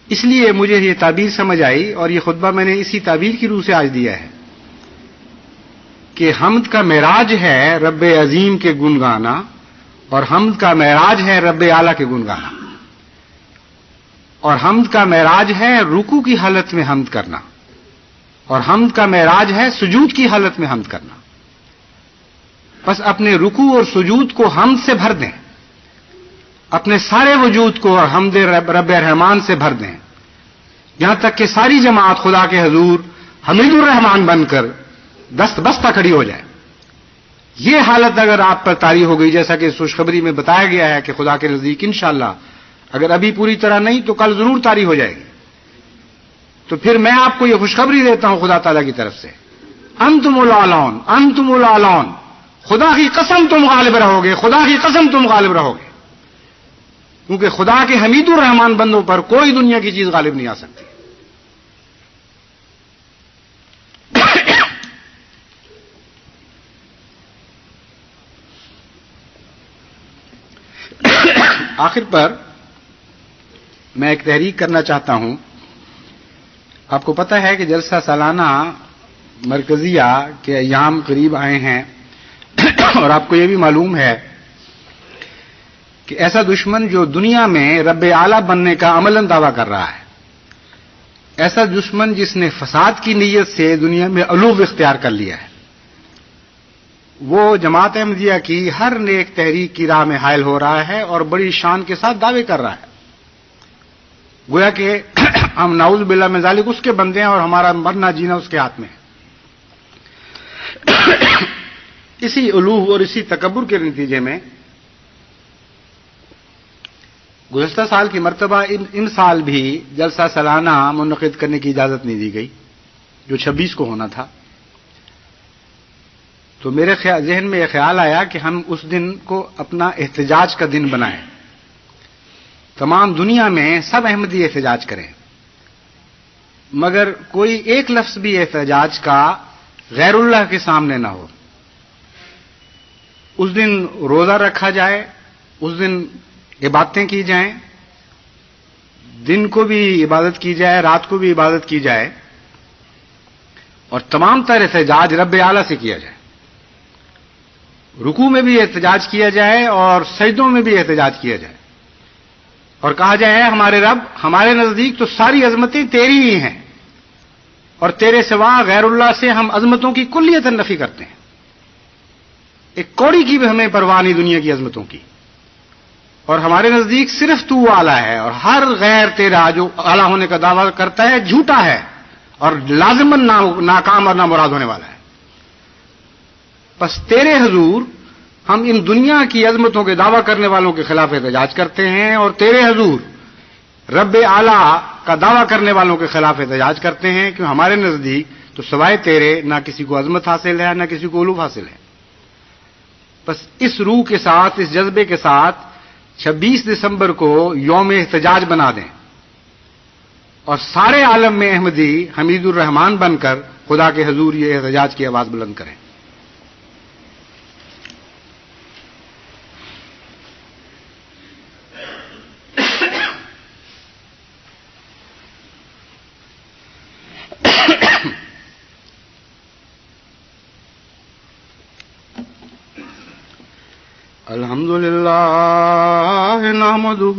اس لیے مجھے یہ تعبیر سمجھ آئی، اور یہ خطبہ میں نے اسی تعبیر کی روح سے آج دیا ہے کہ حمد کا معراج ہے رب عظیم کے گن گانا، اور حمد کا معراج ہے رب اعلیٰ کے گن گانا، اور حمد کا معراج ہے رکوع کی حالت میں حمد کرنا، اور حمد کا معراج ہے سجود کی حالت میں حمد کرنا. بس اپنے رکوع اور سجود کو حمد سے بھر دیں، اپنے سارے وجود کو حمد رب رحمان سے بھر دیں، یہاں تک کہ ساری جماعت خدا کے حضور حمید الرحمان بن کر دست بستہ کھڑی ہو جائے. یہ حالت اگر آپ پر طاری ہو گئی، جیسا کہ خوشخبری میں بتایا گیا ہے کہ خدا کے نزدیک انشاءاللہ اگر ابھی پوری طرح نہیں تو کل ضرور طاری ہو جائے گی، تو پھر میں آپ کو یہ خوشخبری دیتا ہوں خدا تعالیٰ کی طرف سے، انتم الاعلون انتم الاعلون، خدا کی قسم تم غالب رہو گے، خدا کی قسم تم غالب رہو گے، کیونکہ خدا کے حمید الرحمان بندوں پر کوئی دنیا کی چیز غالب نہیں آ سکتی. آخر پر میں ایک تحریک کرنا چاہتا ہوں. آپ کو پتہ ہے کہ جلسہ سالانہ مرکزیہ کے ایام قریب آئے ہیں، اور آپ کو یہ بھی معلوم ہے کہ ایسا دشمن جو دنیا میں رب اعلیٰ بننے کا عملاً دعویٰ کر رہا ہے، ایسا دشمن جس نے فساد کی نیت سے دنیا میں علو اختیار کر لیا ہے، وہ جماعت احمدیہ کی ہر نیک تحریک کی راہ میں حائل ہو رہا ہے اور بڑی شان کے ساتھ دعوے کر رہا ہے، گویا کہ ہم نعوذ باللہ من ذالک اس کے بندے ہیں اور ہمارا مرنا جینا اس کے ہاتھ میں ہے. اسی علو اور اسی تکبر کے نتیجے میں گزشتہ سال کی مرتبہ ان سال بھی جلسہ سالانہ منعقد کرنے کی اجازت نہیں دی گئی، جو 26 کو ہونا تھا. تو میرے ذہن میں یہ خیال آیا کہ ہم اس دن کو اپنا احتجاج کا دن بنائیں، تمام دنیا میں سب احمدی احتجاج کریں، مگر کوئی ایک لفظ بھی احتجاج کا غیر اللہ کے سامنے نہ ہو. اس دن روزہ رکھا جائے، اس دن عبادتیں کی جائیں، دن کو بھی عبادت کی جائے، رات کو بھی عبادت کی جائے، اور تمام تر احتجاج رب اعلیٰ سے کیا جائے. رکوع میں بھی احتجاج کیا جائے اور سجدوں میں بھی احتجاج کیا جائے، اور کہا جائے ہمارے رب، ہمارے نزدیک تو ساری عظمتیں تیری ہی ہیں، اور تیرے سوا غیر اللہ سے ہم عظمتوں کی کلیتاً نفی کرتے ہیں. ایک کوڑی کی بھی ہمیں پرواہ نہیں دنیا کی عظمتوں کی، اور ہمارے نزدیک صرف تو اعلیٰ ہے، اور ہر غیر تیرا جو اعلیٰ ہونے کا دعویٰ کرتا ہے جھوٹا ہے اور لازماً ناکام اور نامراد ہونے والا ہے. بس تیرے حضور ہم ان دنیا کی عظمتوں کے دعویٰ کرنے والوں کے خلاف احتجاج کرتے ہیں، اور تیرے حضور رب اعلیٰ کا دعویٰ کرنے والوں کے خلاف احتجاج کرتے ہیں، کہ ہمارے نزدیک تو سوائے تیرے نہ کسی کو عظمت حاصل ہے نہ کسی کو علو حاصل ہے. بس اس روح کے ساتھ، اس جذبے کے ساتھ 26 دسمبر کو یوم احتجاج بنا دیں، اور سارے عالم میں احمدی حمید الرحمان بن کر خدا کے حضور یہ احتجاج کی آواز بلند کریں. الحمد للہ نحمده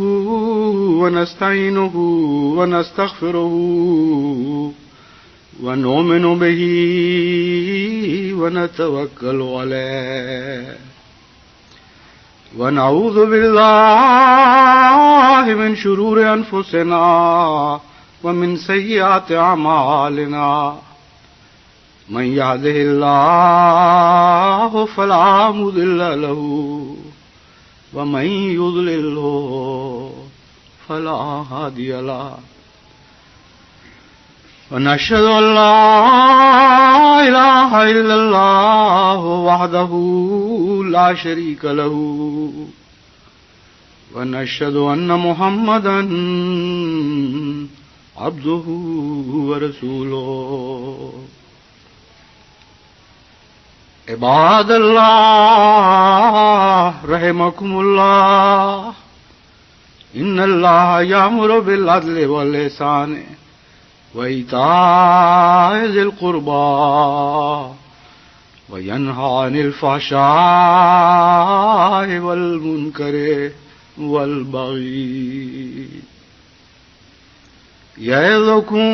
ونستعینه ونستغفره ونؤمن به ونتوکل علیہ ونعوذ باللہ من شرور انفسنا ومن سیئات اعمالنا من يهده الله فلا مضل له ومن يضلله فلا هادي له ونشهد أن لا إله إلا الله وحده لا شريك له ونشهد أن محمدا عبده ورسوله. عباد اللہ رحمکم اللہ ان اللہ یامر بالعدل والإحسان وإیتاء ذی القربى وینہی عن الفحشاء والمنکر والبغی یعظکم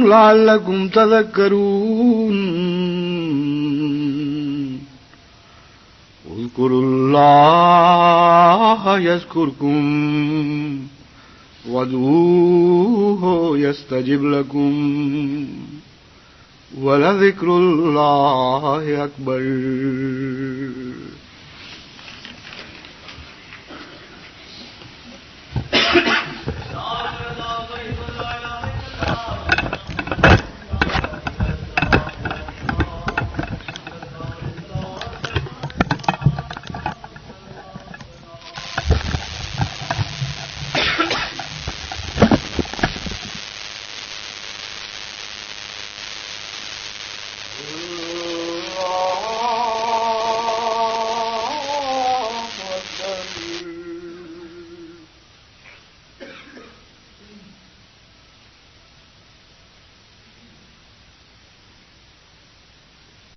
لعلکم تذکرون. اذکروا اللہ یذکرکم وادعوہ یستجب لکم ولذکر اللہ اکبر.